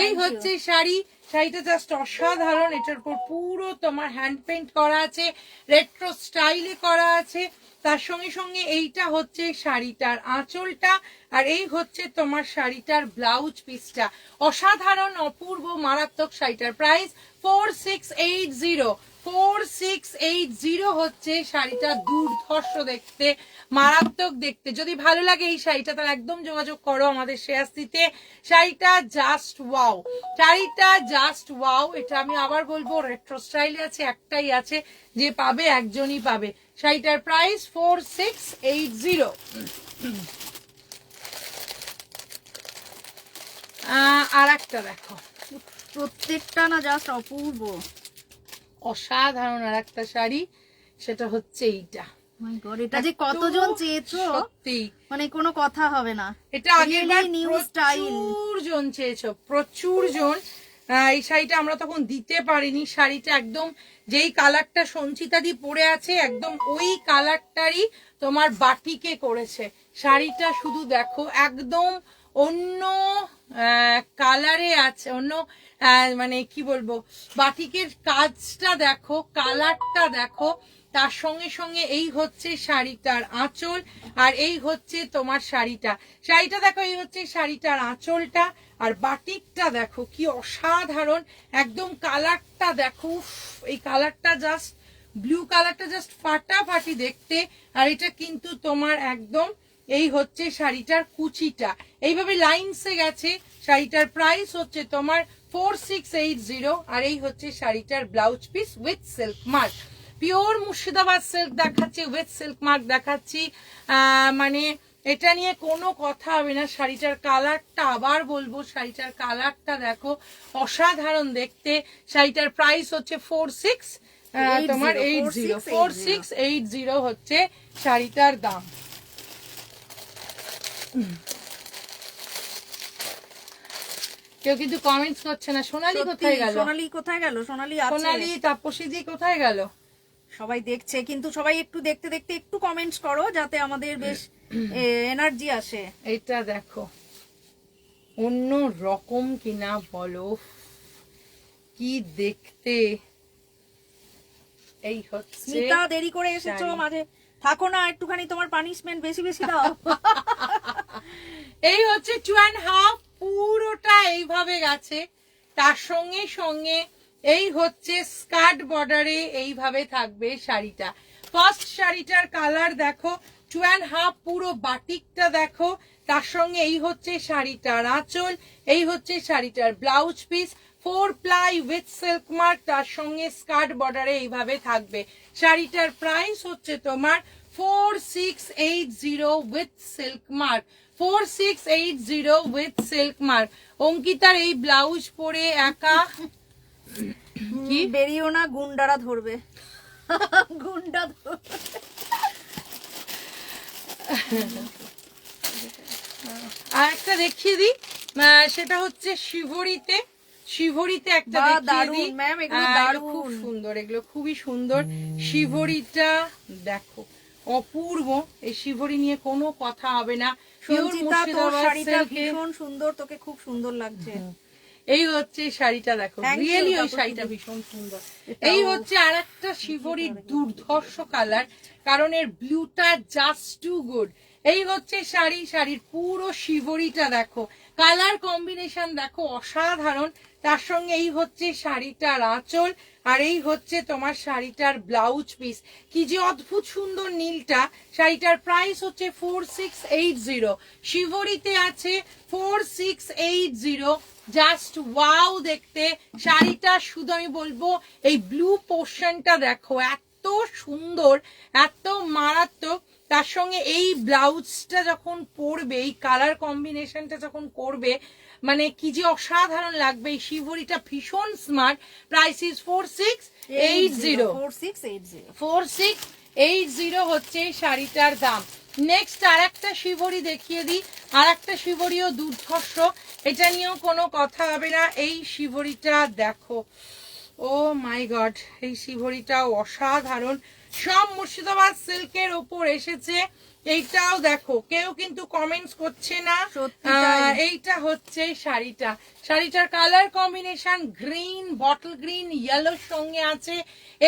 এই হচ্ছে শাড়ি। শাড়িটা জাস্ট অসাধারণ। এটার উপর পুরো তোমার হ্যান্ড পেইন্ট করা আছে, রেট্রো স্টাইলে করা আছে। তার সঙ্গে সঙ্গে এইটা হচ্ছে শাড়িটার আঁচলটা, আর এই হচ্ছে তোমার শাড়িটার ব্লাউজ পিসটা। অসাধারণ, অপূর্ব, মারাত্মক। শাড়িটার প্রাইস 4680 হচ্ছে শাড়িটা। দুর্ধর্ষ দেখতে, মারাত্মক দেখতে। যদি ভালো লাগে এই শাড়িটা, তাহলে একদম যোগাযোগ করো আমাদের শ্রেয়াস্তিতে। শাড়িটা জাস্ট ওয়াও, শাড়িটা জাস্ট ওয়াও। এটা আমি আবার বলবো, রেট্রো স্টাইলে আছে, একটাই আছে, যে পাবে একজনই পাবে। শাড়িটার প্রাইস 4680। আর একটা দেখো, প্রত্যেকটা না জাস্ট অপূর্ব, অসাধারণ আর একটা শাড়ি। সেটা হচ্ছে এইটা। মাই গড, এটা যে কতজন চেয়েছো, সত্যি মানে কোনো কথা হবে না। এটা আগেরবার নিউ স্টাইল প্রচুর জন চেয়েছো, প্রচুর জন। এই শাড়িটা আমরা তখন দিতে পারিনি, শাড়িটা একদম যেই কালারটা সঞ্চিতা দি পরে আছে একদম ওই কালারটারই তোমার বাটিকে করেছে শাড়িটা। শুধু দেখো একদম অন্য কালারে আছে, অন্য মানে কি বলবো, বাটিকের কাজটা দেখো, কালারটা দেখো, তার সঙ্গে সঙ্গে এই হচ্ছে শাড়িটার আঁচল, আর এই হচ্ছে তোমার শাড়িটা দেখো, এই হচ্ছে শাড়িটার আঁচলটা, আর বাটিকটা দেখো কি অসাধারণ, একদম কালারটা দেখো, এই কালারটা জাস্ট ব্লু কালারটা জাস্ট ফাটাফাটি দেখতে। আর এটা কিন্তু তোমার একদম এই হচ্ছে শাড়িটার কুচিটা, এইভাবে লাইনসে গেছে। শাড়িটার প্রাইস হচ্ছে তোমার 4680, আর এই হচ্ছে শাড়িটার blouse piece with silk mark. Pure Murshidabad silk দেখাচ্ছি, উইথ সিল্ক মার্ক দেখাচ্ছি, মানে এটা নিয়ে কোনো কথা হবে না। শাড়িটার কালারটা আবার বলবো, শাড়িটার কালারটা দেখো অসাধারণ দেখতে। শাড়িটার প্রাইস হচ্ছে 4680 হচ্ছে শাড়িটার দাম। কেউ কিন্তু কমেন্টস করছে না। সোনালী কোথায় গেল? সোনালী কোথায় গেল? সোনালী আছে। সোনালী তাপসীজি কোথায় গেল? সবাই দেখছে, কিন্তু সবাই একটু দেখতে দেখতে একটু কমেন্টস করো যাতে আমাদের বেশ এনার্জি আসে। এটা দেখো অন্য রকম কিনা বলো, কি দেখতে। এই হচ্ছে স্মিতা, দেরি করে এসেছো, মাঝে থাকো না, একটুখানি তোমার পানিশমেন্ট বেশি বেশি দাও। এই হচ্ছে 2.5, পুরোটা এইভাবে গেছে, তার সঙ্গে সঙ্গে এই হচ্ছে স্কার্ট বর্ডারে এইভাবে থাকবে শাড়িটা। ফার্স্ট শাড়িটার কালার দেখো, 2.5 পুরো বাটিকটা দেখো, তার সঙ্গে এই হচ্ছে শাড়িটার আঁচল, এই হচ্ছে শাড়িটার blouse piece, 4 ply with silk mark, তার সঙ্গে স্কার্ট বর্ডারে এইভাবে থাকবে। শাড়িটার প্রাইস হচ্ছে তোমার 4680 with silk mark, 4680 with silk mark. অঙ্কিতার এই ব্লাউজ পরে একা কি বেরিও না, গুন্ডারা ধরবে, গুন্ডা ধরবে। আর একটা দেখিয়ে দিই, সেটা হচ্ছে শিভরিতে, শিভরিতে একটা দেখিয়ে দিই। ম্যাম এগুলো দারুণ, খুব সুন্দর, এগুলো খুবই সুন্দর। শিভরিটা দেখো অপূর্ব, এই শিভরি নিয়ে কোনো কথা হবে না। সঞ্চিতা তোর শাড়িটা ভীষণ সুন্দর, তোকে খুব সুন্দর লাগছে। এই হচ্ছে শাড়িটা দেখো, রিয়েলি ওই শাড়িটা ভীষণ সুন্দর। এই হচ্ছে আরেকটা শিভরির দুর্ধর্ষ কালার, কারণ এর ব্লুটা জাস্ট টু গুড। এই হচ্ছে শাড়ি, শাড়ির পুরো শিভরিটা দেখো, কালার কম্বিনেশন দেখো অসাধারণ। তার সঙ্গে এই হচ্ছে শাড়িটার আঁচল, আর এই হচ্ছে তোমার শাড়িটার ব্লাউজ পিস, কি যে অদ্ভুত সুন্দর নীলটা। শাড়িটার প্রাইস হচ্ছে 4680, শিভরিতে আছে 4680, জাস্ট ওয়াও দেখতে শাড়িটা। শুধু আমি বলবো এই ব্লু পোর্শনটা দেখো এত সুন্দর, এত মারাত্মক। তার সঙ্গে এই ব্লাউজটা যখন পরবে, এই কালার কম্বিনেশনটা যখন করবে, মানে কি যে অসাধারণ লাগবে। এই শিভরিটা ভীষণ স্মার্ট। প্রাইস ইজ 4680 হচ্ছে শাড়িটার দাম। নেক্সট আর একটা শিভরি দেখিয়ে দিই, আর একটা শিভরিও দুর্ধর্ষ, এটা নিয়েও কোনো কথা হবে না। এই শিভরিটা দেখো, ও মাই গড, এই শিভরিটা অসাধারণ, সব মুর্শিদাবাদ সিল্কের ওপর এসেছে। এইটাও দেখো, কেউ কিন্তু কমেন্টস করছে না। এইটা হচ্ছে শাড়িটা, শাড়িটার colour combination green, bottle green, ইয়েলোর সঙ্গে আছে।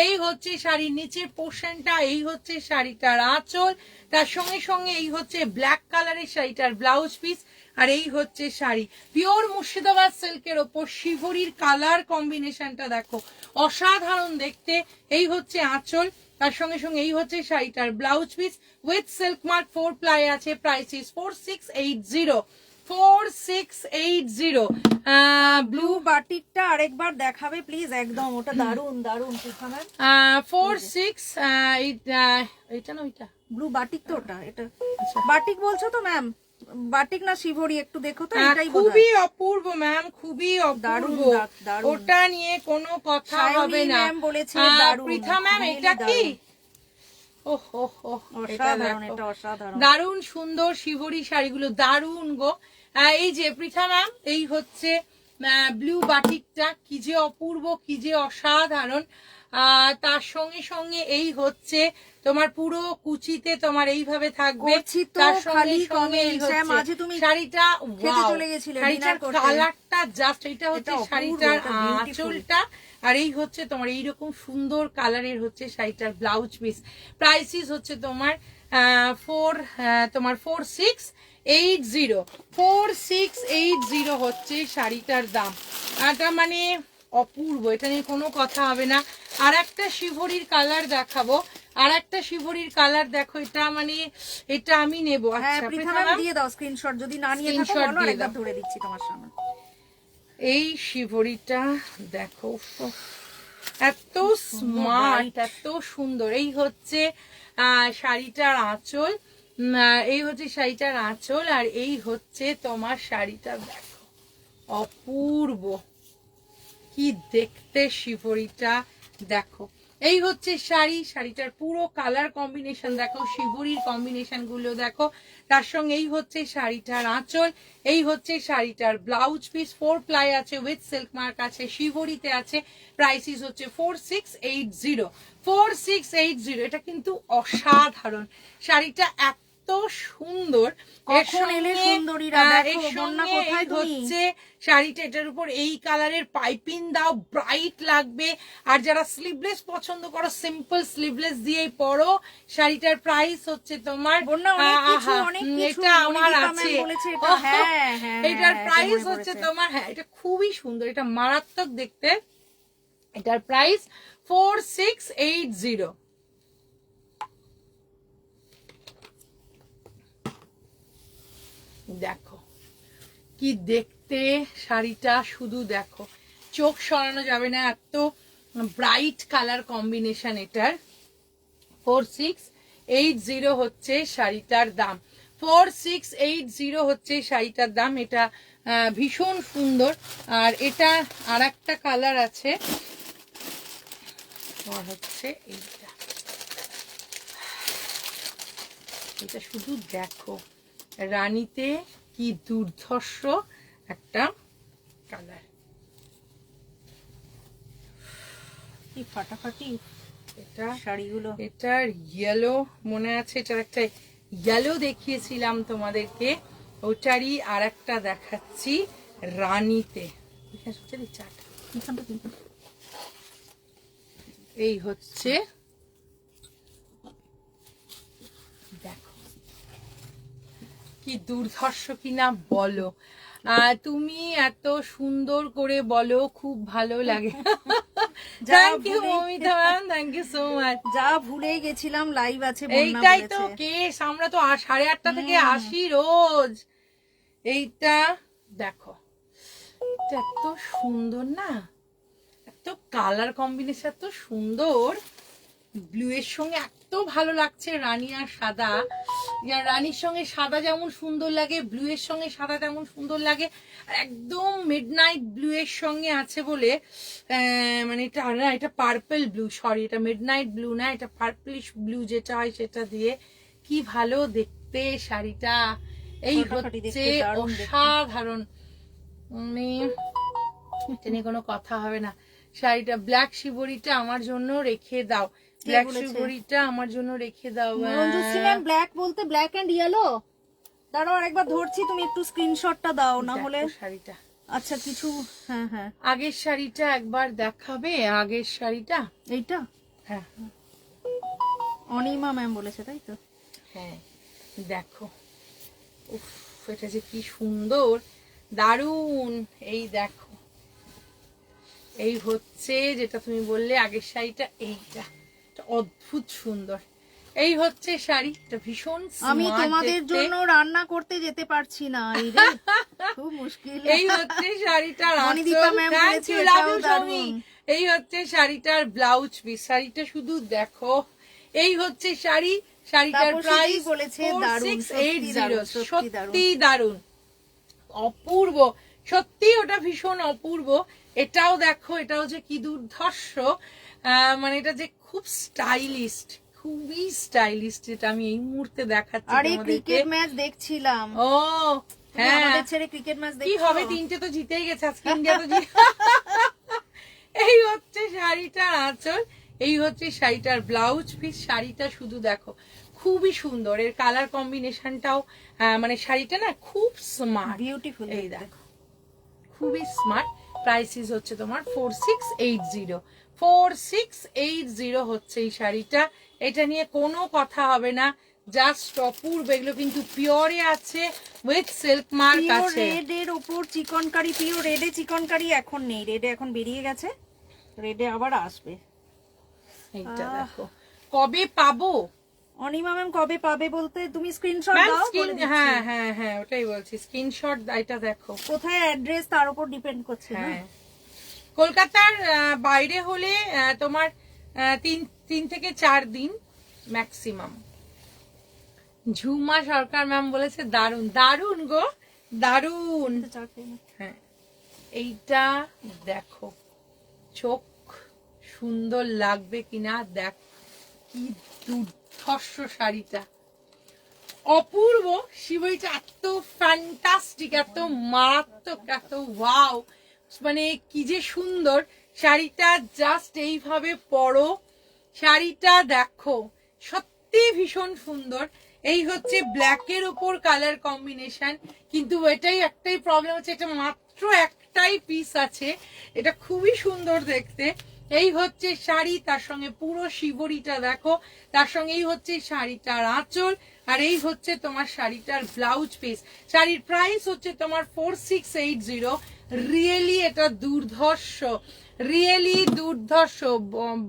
এই হচ্ছে শাড়ির নিচের পোর্শনটা, এই হচ্ছে শাড়িটার আঁচল, তার সঙ্গে সঙ্গে এই হচ্ছে ব্ল্যাক কালারের শাড়িটার ব্লাউজ পিস, আর এই হচ্ছে শাড়ি। পিওর মুর্শিদাবাদ সিল্কের ওপর শিভরির কালার কম্বিনেশনটা দেখো অসাধারণ দেখতে। এই হচ্ছে আঁচল, তার সঙ্গে সঙ্গে এই হচ্ছে শাড়িটার blouse piece with silk mark, 4 ply আছে। Price is 4680। ব্লু বাটিকটা আরেকবার দেখাবে প্লিজ, একদম ওটা দারুন দারুন। 46 এটা না, ওইটা ব্লু বাটিক তো, ওটা এটা বাটিক বলছো তো ম্যাম? বাটিক না শিভরি, একটু দেখো তো। এটাই খুবই অপূর্ব ম্যাম, খুবই অপূর্ব, ওটা নিয়ে কোনো কথা হবে না। ম্যাম বলেছে দারুণ। পৃথা ম্যাম এটা কি? ওহো, অসাধারণ, এটা অসাধারণ, দারুণ সুন্দর শিভরি শাড়িগুলো, দারুণ গো। এই যে পৃথা ম্যাম, এই হচ্ছে ব্লু বাটিকটা কি যে অপূর্ব, কি যে অসাধারণ। তার সঙ্গে সঙ্গে এই হচ্ছে তোমার পুরো কুচিতে তোমার এইভাবে থাকবে, তার সঙ্গে সঙ্গে এই হচ্ছে শাড়িটা, শাড়িটার কালারটা জাস্ট, এটা হচ্ছে শাড়িটার আঁচলটা, আর এই হচ্ছে তোমার এইরকম সুন্দর কালারের হচ্ছে শাড়িটার ব্লাউজ পিস। প্রাইসিস হচ্ছে তোমার 4680, 4680 হচ্ছে শাড়িটার দাম। এটা মানে অপূর্ব, এটা নিয়ে কোনো কথা হবে না। আর একটা শিভরির কালার দেখাবো, আর একটা শিভরির কালার দেখো, এটা মানে এটা আমি নেবো। আচ্ছা দিয়ে দাও স্ক্রিনশট, যদি না নিয়ে থাকো বলো, আরেকবার ধরে দিচ্ছি তোমার সামনে। এই শিভরিটা দেখো, এত স্মার্ট, এত সুন্দর। এই হচ্ছে শাড়িটার আঁচল, এই হচ্ছে শাড়িটার আঁচল, আর এই হচ্ছে তোমার শাড়িটা দেখো, অপূর্ব কি দেখতে শিভরিটা দেখো। এই হচ্ছে শাড়ি, শাড়িটার পুরো কালার কম্বিনেশন দেখো, শিভরির কম্বিনেশন গুলো দেখো, তার সঙ্গে এই হচ্ছে শাড়িটার আঁচল, এই হচ্ছে শাড়িটার ব্লাউজ পিস, 4 প্লাই আছে, উইথ সিল্ক মার্ক আছে, শিভরিতে আছে। প্রাইসিস হচ্ছে 4680, 4680। এটা কিন্তু অসাধারণ শাড়িটা, এত সুন্দর। হচ্ছে শাড়িটা, এটার উপর এই কালারের পাইপিং দাও, ব্রাইট লাগবে। আর যারা স্লিভলেস পছন্দ করো, সিম্পল স্লিভলেস দিয়েই পরো। শাড়িটার প্রাইস হচ্ছে তোমার, এটা আমার আছে, এটার প্রাইস হচ্ছে তোমার, হ্যাঁ এটা খুবই সুন্দর, এটা মারাত্মক দেখতে। এটার প্রাইস 4680। দেখো কি দেখতে শাড়িটা, শুধু দেখো, চোখ সরানো যাবে না, এত ব্রাইট কালার কম্বিনেশন এটার। 4680 হচ্ছে শাড়িটার দাম, 4680 হচ্ছে শাড়িটার দাম। এটা ভীষণ সুন্দর। আর এটা আর একটা কালার আছে, হচ্ছে এইটা, এটা শুধু দেখো, রানীতে কি দুর্ধর্ষ একটা কালার, কি ফাটাফাটি এটা শাড়িগুলো। এটার ইয়েলো মনে আছে, এটার একটা ইয়েলো দেখিয়েছিলাম তোমাদেরকে, ওটারই আর একটা দেখাচ্ছি রানীতে। এই হচ্ছে দেখো কি দুর্ধর্ষ কিনা বলো, তুমি এত সুন্দর করে বলো, খুব ভালো লাগে। Thank you Mamita ma'am, thank you so much. যা ভুলেই গেছিলাম, লাইভ আছে। এইটাই তো কেস, আমরা তো 8:30 থেকে আসি রোজ। এইটা দেখো, এটা এত সুন্দর না, এত কালার কম্বিনেশন এত সুন্দর, ব্লু এর সঙ্গে এত ভালো লাগছে রানী আর সাদা। রানীর সঙ্গে সাদা যেমন সুন্দর লাগে, ব্লু এর সঙ্গে সাদা তেমন সুন্দর লাগে। একদম মিডনাইট ব্লু এর সঙ্গে আছে বলে, মানে এটা না, এটা পার্পল ব্লু, সরি এটা মিডনাইট ব্লু না, এটা পার্পলিশ ব্লু যেটা হয় সেটা দিয়ে, কি ভালো দেখতে শাড়িটা। এই হচ্ছে অসাধারণ, মানে এটা নিয়ে কোনো কথা হবে না। শাড়িটা ব্ল্যাক শিবরিটা আমার জন্য রেখে দাও, ব্ল্যাক শিবরিটা আমার জন্য রেখে দাও। ব্ল্যাক বলতে ব্ল্যাক এন্ড ইয়েলো, দাঁড়াও আরেকবার ধরছি, তুমি একটু স্ক্রিনশটটা দাও না হলে। শাড়িটা আচ্ছা কিছু, হ্যাঁ হ্যাঁ, আগের শাড়িটা একবার দেখাবে, আগের শাড়িটা এইটা, হ্যাঁ অনিমা ম্যাম বলেছে তাই তো, হ্যাঁ দেখো, উফ এটা যে কি সুন্দর, দারুণ। এই দেখো, এই হচ্ছে যেটা তুমি বললে আগের শাড়িটা, এইটা অদ্ভুত সুন্দর। এই হচ্ছে শাড়িটা, ভীষণ আমি তোমাদের জন্য রান্না করতে যেতে পারছি না, এই রে খুব মুশকিল। এই হচ্ছে শাড়িটার অনিদীপা ম্যাম বলেছে এটাও দারুণ। এই হচ্ছে শাড়িটার ব্লাউজ পিস, শাড়িটা শুধু দেখো। এই হচ্ছে শাড়ি, শাড়িটার প্রাইস বলেছে 4680, সত্যি দারুণ, অপূর্ব, সত্যি ওটা ভীষণ অপূর্ব। এটাও দেখো, এটাও যে কি দুর্ধর্ষ, মানে এটা যে খুব স্টাইলিস্ট, খুবই স্টাইলিস্ট, যেটা আমি এই মুহূর্তে দেখাচ্ছি আরে ক্রিকেট ম্যাচ দেখছিলাম। ও হ্যাঁ আমাদের ছেড়ে ক্রিকেট ম্যাচ কি দেখছো? হবে, 3টে তো জিতেই গেছে আজকে, ইন্ডিয়া তো এই হচ্ছে শাড়িটার আঁচল, এই হচ্ছে শাড়িটার ব্লাউজ পিস। শাড়িটা শুধু দেখো খুবই সুন্দর, এর কালার কম্বিনেশনটাও মানে শাড়িটা না খুব স্মার্ট, বিউটিফুল। এই দেখো খুবই স্মার্ট। প্রাইসিস হচ্ছে তোমার 4680, 4680 হচ্ছে এই শাড়িটা। এটা নিয়ে কোনো কথা হবে না, জাস্ট অপূর্ব। এগুলো কিন্তু পিওরে আছে, উইথ সিল্ক মার্ক আছে। রেড এর উপর চিকনকারি, পিওর রেডে চিকনকারি এখন নেই, রেডে এখন বেরিয়ে গেছে, রেডে আবার আসবে। এইটা দেখো কবে পাবো অনিমা ম্যাম কবে পাবে বলতে তুমি স্ক্রিনশট ম্যাম? দাও, বলে দিচ্ছি। হ্যাঁ হ্যাঁ হ্যাঁ, ওটাই বলছি, স্ক্রিনশট এটা দেখো। কোথায় অ্যাড্রেস তার উপর ডিপেন্ড করছে না? হ্যাঁ, কলকাতার বাইরে হলে তোমার 3 থেকে 4 দিন ম্যাক্সিমাম। ঝুমা সরকার ম্যাম বলেছে দারুন, দারুন গো দারুন। হ্যাঁ, এইটা দেখো চোখ সুন্দর লাগবে কিনা, দেখ কি দুর্ধর্ষ শাড়িটা, অপূর্ব। শিবইটা এত ফ্যান্টাস্টিক, এত মারাত্মক, এত ওয়াও, মানে কি যে সুন্দর শাড়িটা। জাস্ট এইভাবে পরো, শাড়িটা দেখো সত্যি ভীষণ সুন্দর। এই হচ্ছে ব্ল্যাকের উপর কালার কম্বিনেশন, কিন্তু এটাই একটাই প্রবলেম হচ্ছে, এটা মাত্র একটাই পিস আছে। এটা খুবই সুন্দর দেখতে। এই হচ্ছে শাড়ি, তার সঙ্গে পুরো শিবরিটা দেখো, তার সঙ্গে এই হচ্ছে শাড়িটার আঁচল, আর এই হচ্ছে তোমার শাড়িটার ব্লাউজ পিস। শাড়ির প্রাইস হচ্ছে তোমার 4680। রিয়েলি এটা দুর্ধর্ষ, রিয়েলি দুর্ধর্ষ।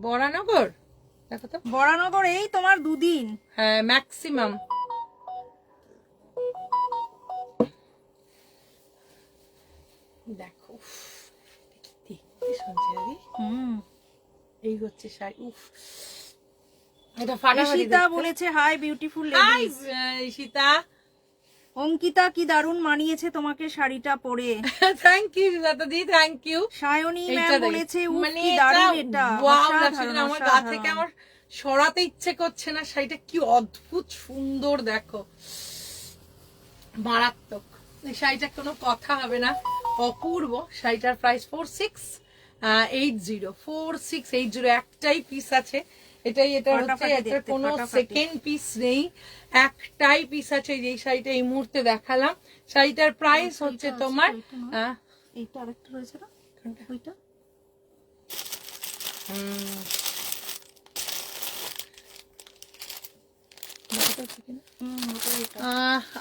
বরানগর দেখো তো, বরানগর এই তোমার 2 দিন। হ্যাঁ ম্যাক্সিমাম। দেখো উফ, দেখতে শুনছি এই হচ্ছে শাড়ি, উফ এটা ফাটাফাটি। ঈশিতা বলেছে hi beautiful hi ladies. Ishita, Ankita কি দারুণ মানিয়েছে তোমাকে শাড়িটা পরে। থ্যাংক ইউ দাদাদি, থ্যাংক ইউ। সায়নী ম্যাম এইটা বলেছে উফ মানে কি দারুণ এটা, ওয়াও লাগছে, অসাধারণ, আমার গা থেকে অসাধারণ। আমার সরাতে ইচ্ছে করছে না। শাড়িটা কি অদ্ভুত সুন্দর দেখো, মারাত্মক। এই শাড়িটা কোনো কথা হবে না, অপূর্ব। শাড়িটার প্রাইস 4680, 4680। একটাই পিস আছে, এটাই, এটা হচ্ছে, এটার কোনো সেকেন্ড পিস নেই, একটাই পিস আছে। এই শাড়িটা এই মুহূর্তে দেখালাম। শাড়িটার প্রাইস হচ্ছে তোমার এইটা আরেকটা রয়েছে না ওইটা,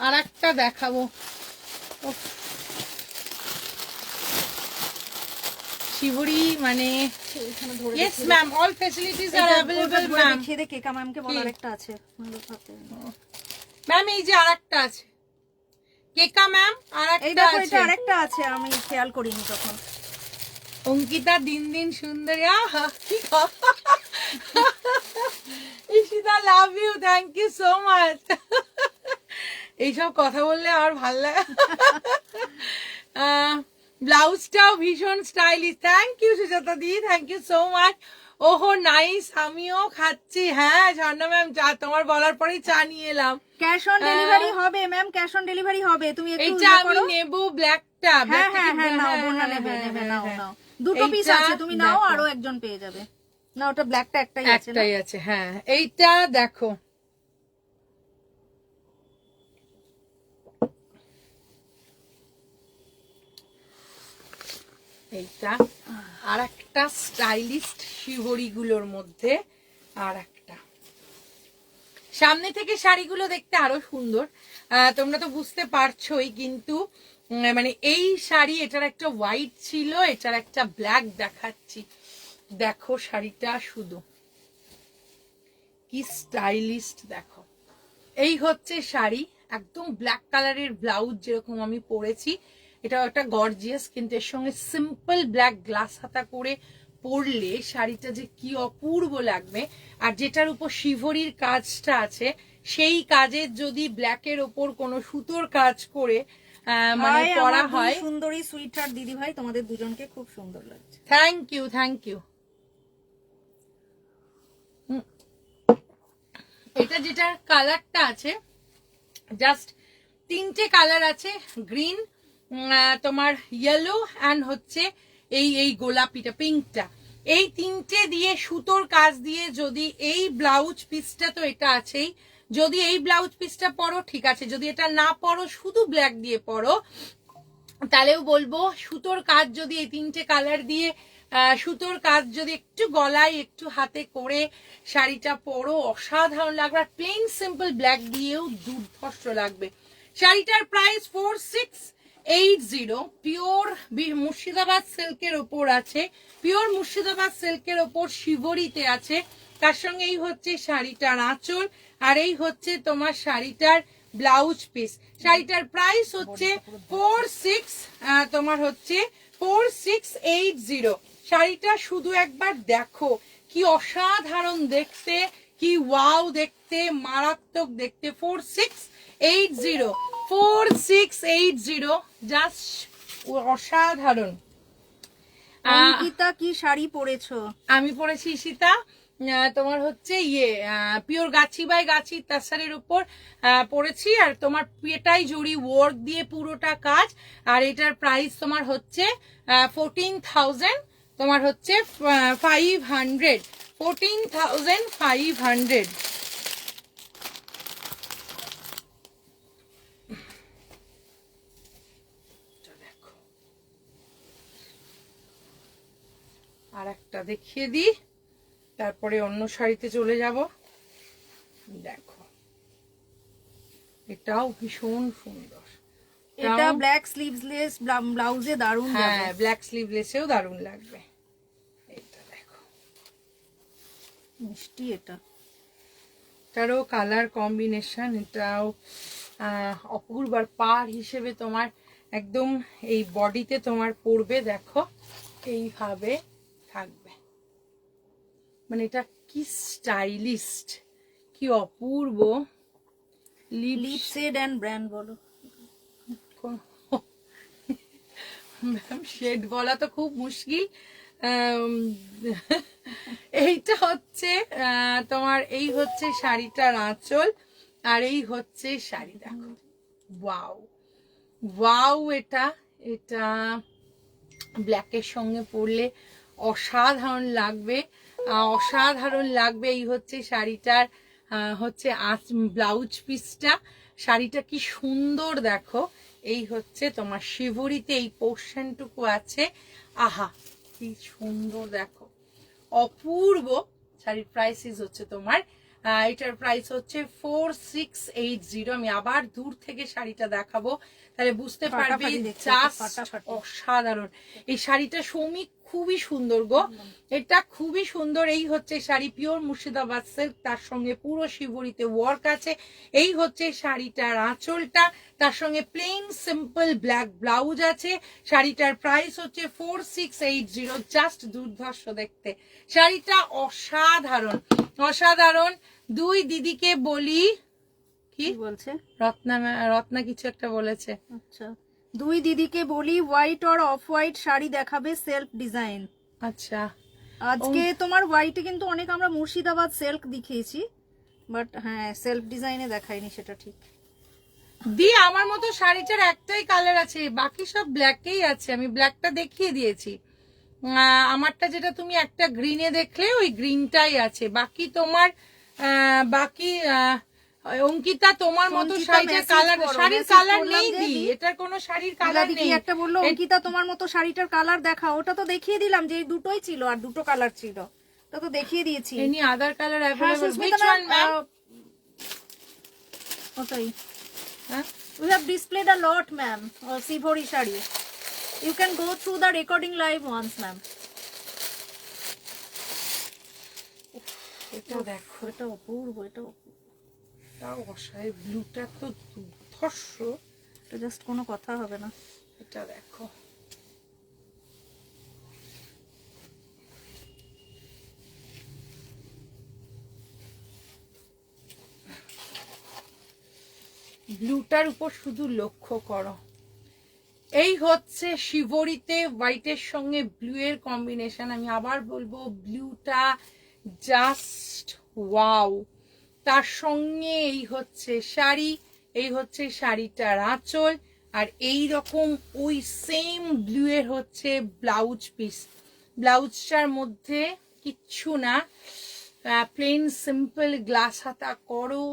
আর একটা দেখাবো। শিবরি মানে ইয়েস ম্যাম, অল ফ্যাসিলিটিজ আর अवेलेबल ম্যাম। খেদে কেকা ম্যামকে বলার একটা আছে ম্যাম, এই যে আরেকটা আছে কেকা ম্যাম, এই আরেকটা দেখো, আছে। এটা আরেকটা আছে, আমি খেয়াল করিনি তখন। অঙ্কিতা দিন দিন সুন্দরী, আহা কি কথা। Ishita love you, thank you so much. এইসব কথা বললে আমার ভাল লাগে। ব্লাউজটাও ভীষণ স্টাইলিশ, থ্যাংক ইউ সুজাতা দি, থ্যাংক ইউ সো মাচ। ওহো নাইস, আমিও খাচ্ছি। হ্যাঁ ঝর্ণা ম্যাম, চা তোমার বলার পরেই চা নিয়ে এলাম। ক্যাশ অন ডেলিভারি হবে ম্যাম, ক্যাশ অন ডেলিভারি হবে, তুমি একটু এইটা আমি নেব, ব্ল্যাকটা। হ্যাঁ হ্যাঁ হ্যাঁ নাও, বোনা নেবে নেবে, নাও নাও, দুটো পিস আছে, তুমি নাও, আরো একজন পেয়ে যাবে। না ওটা ব্ল্যাকটা একটাই আছে, একটাই আছে। হ্যাঁ এইটা দেখো, এইটা আর একটা স্টাইলিস্ট শিবরি গুলোর মধ্যে আর একটা। সামনে থেকে শাড়িগুলো দেখতে আরো সুন্দর, তোমরা তো বুঝতে পারছোই, কিন্তু মানে এই শাড়ি, এটার একটা হোয়াইট ছিল, এটার একটা ব্ল্যাক দেখাচ্ছি। দেখো শাড়িটা শুধু কি স্টাইলিস্ট দেখো। এই হচ্ছে শাড়ি, একদম ব্ল্যাক কালারের ব্লাউজ যেরকম আমি পরেছি, এটা একটা গর্জিয়াস, কিন্তু এর সঙ্গে সিম্পল ব্ল্যাক গ্লাস হাতা করে পরলে শাড়িটা যে কি অপূর্ব লাগবে। আর যেটার উপর শিভরির কাজটা আছে, সেই কাজের যদি ব্ল্যাকের ওপর কোনো সুতোর কাজ করে মানে করা হয়, সুন্দরী সুইটার দিদি ভাই, তোমাদের দুজনকে খুব সুন্দর লাগছে। Thank you, thank you. এটা যেটা কালারটা আছে, জাস্ট তিনটে কালার আছে, গ্রিন, তোমার ইয়েলো অ্যান্ড হচ্ছে এই গোলাপিটা, পিঙ্কটা। এই তিনটে দিয়ে সুতোর কাজ দিয়ে যদি এই ব্লাউজ পিসটা, তো এটা আছেই, যদি এই ব্লাউজ পিসটা পরো ঠিক আছে, যদি এটা না পরো শুধু ব্ল্যাক দিয়ে পরো তাহলেও বলবো সুতোর কাজ যদি এই তিনটে কালার দিয়ে সুতোর কাজ যদি একটু গলায় একটু হাতে করে শাড়িটা পরো অসাধারণ লাগবে। আর প্লেন সিম্পল ব্ল্যাক দিয়েও দুর্ধর্ষ লাগবে। শাড়িটার প্রাইস 4680। পিওর মুর্শিদাবাদ সিল্কের ওপর আছে, পিওর মুর্শিদাবাদ সিল্কের ওপর শিবরিতে আছে। তার সঙ্গে এই হচ্ছে শাড়িটার আঁচল, আর এই হচ্ছে তোমার শাড়িটার ব্লাউজ পিস। শাড়িটার প্রাইস হচ্ছে 4680। শাড়িটা শুধু একবার দেখো কি অসাধারণ দেখতে, কি ওয়াও দেখতে, মারাত্মক দেখতে। 4680 জাস্ট অসাধারণ। অঙ্কিতা কি শাড়ি পরেছো? আমি পরেছি ঈশিতা তোমার হচ্ছে পিওর গাছি বাই গাছি তাসারের উপর পরেছি, আর তোমার পেটাই জড়ি ওয়ার্ক দিয়ে পুরোটা কাজ। আর এটার প্রাইস তোমার হচ্ছে 14,000, তোমার হচ্ছে 500, 14,500। আর একটা দেখিয়ে দিই, তারপরে অন্য শাড়িতে চলে যাব। দেখো এটাও ভীষণ সুন্দর, এটা ব্ল্যাক স্লিভলেস ব্লাউজে দারুণ যাবে। হ্যাঁ ব্ল্যাক স্লিভলেসেও দারুণ লাগবে। এটা দেখো মিষ্টি, এটারও কালার কম্বিনেশন, এটাও অপূর্ব। আর পার হিসেবে তোমার একদম এই বডিতে তোমার পড়বে, দেখো এইভাবে থাকবে, মানে এটা কি স্টাইলিস্ট, কি অপূর্ব। লিপ শেড এন্ড ব্র্যান্ড বলো। ম্যাম শেড বলা তো খুব মুশকিল। এইটা হচ্ছে তোমার, এই হচ্ছে শাড়িটার আঁচল, আর এই হচ্ছে শাড়ি। দেখো ওয়াও ওয়াও, এটা এটা ব্ল্যাকের সঙ্গে পরলে অসাধারণ লাগবে, অসাধারণ লাগবে। এই হচ্ছে শাড়িটার হচ্ছে ব্লাউজ পিসটা। শাড়িটা কি সুন্দর দেখো, এই হচ্ছে তোমার শিবরিতে এই পোর্শনটুকু আছে, আহা কি সুন্দর দেখো, অপূর্ব। শাড়ির প্রাইস হচ্ছে তোমার এটার প্রাইস হচ্ছে 4680। আমি আবার দূর থেকে শাড়িটা দেখাবো, তাহলে বুঝতে পারবে জাস্ট অসাধারণ। এই শাড়িটা সৌমিক খুবই সুন্দর গো, এটা খুবই সুন্দর। এই হচ্ছে শাড়ি পিওর মুর্শিদাবাদ সিল্ক, তার সঙ্গে পুরো শিবরিতে ওয়ার্ক আছে। এই হচ্ছে শাড়িটার আঁচলটা, তার সঙ্গে প্লেন সিম্পল ব্ল্যাক ব্লাউজ আছে। শাড়িটার প্রাইস হচ্ছে 4680, জাস্ট দুর্ধর্ষ দেখতে। শাড়িটা অসাধারণ অসাধারণ। দুই দিদিকে বলি, কি বলছে রত্না কিছু একটা বলেছে। আচ্ছা, দুই দিদিকে বলি হোয়াইট আর অফ হোয়াইট শাড়ি দেখাবে, সেলফ ডিজাইন। আচ্ছা আজকে তোমার হোয়াইটে কিন্তু অনেক আমরা মুর্শিদাবাদ সিল্ক দেখিয়েছি, বাট হ্যাঁ সেলফ ডিজাইনে দেখাইনি, সেটা ঠিক। দি আমার মতো শাড়িটার একটাই কালার আছে, বাকি সব ব্ল্যাকেই আছে, আমি ব্ল্যাকটা দেখিয়ে দিয়েছি। আমারটা যেটা তুমি একটা গ্রিনে দেখলে ওই গ্রিনটাই আছে, বাকি তোমার বাকি অঙ্কিতা তোমার মতো শাড়িটার কালার, শাড়ির কালার নেই দি, এটার কোনো শাড়ির কালার নেই। একটা বললো অঙ্কিতা তোমার মতো শাড়িটার কালার দেখাও, ওটা তো দেখিয়ে দিলাম যে দুটোই ছিল আর দুটো কালার ছিল, ওটা তো দেখিয়ে দিয়েছি। Any other colour available, which one ma'am? ওটাই, হ্যাঁ we have displayed a lot ma'am Sivori shari, you can go through the recording live once ma'am. এটা দেখো, এটা অপূর্ব, এটা অসাধারণ। ব্লুটা তো দুর্ধর্ষ, এটা জাস্ট কোনো কথা হবে না। এটা দেখো ব্লুটার উপর শুধু লক্ষ্য করো। এই হচ্ছে শিবরিতে হোয়াইটের সঙ্গে ব্লু এর কম্বিনেশন। আমি আবার বলবো ব্লুটা জাস্ট ওয়াও। তার সঙ্গে এই হচ্ছে শাড়ি, এই হচ্ছে শাড়িটার আঁচল, আর এই রকম ওই সেম ব্লু এর হচ্ছে ব্লাউজ পিস। ব্লাউজটার মধ্যে কিচ্ছু না, প্লেন সিম্পল গ্লাস হাতা করো,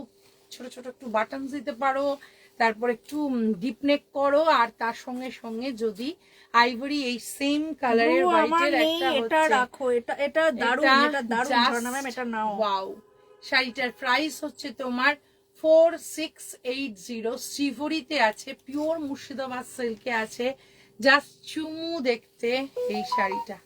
ছোট ছোট একটু বাটন দিতে পারো, তারপর একটু ডিপ নেক করো, আর তার সঙ্গে সঙ্গে যদি আইভরি এই সেম কালারের হোয়াইটের একটা এটা রাখো, এটা দারুণ, এটা দারুণ ঝর্ণা ম্যাম, এটা নাও। ওয়াও, শাড়িটার প্রাইস হচ্ছে তোমার 4680। শ্রীভরিতে আছে, পিওর মুর্শিদাবাদ সিল্কে আছে, জাস্ট চুমু দেখতে এই শাড়িটা।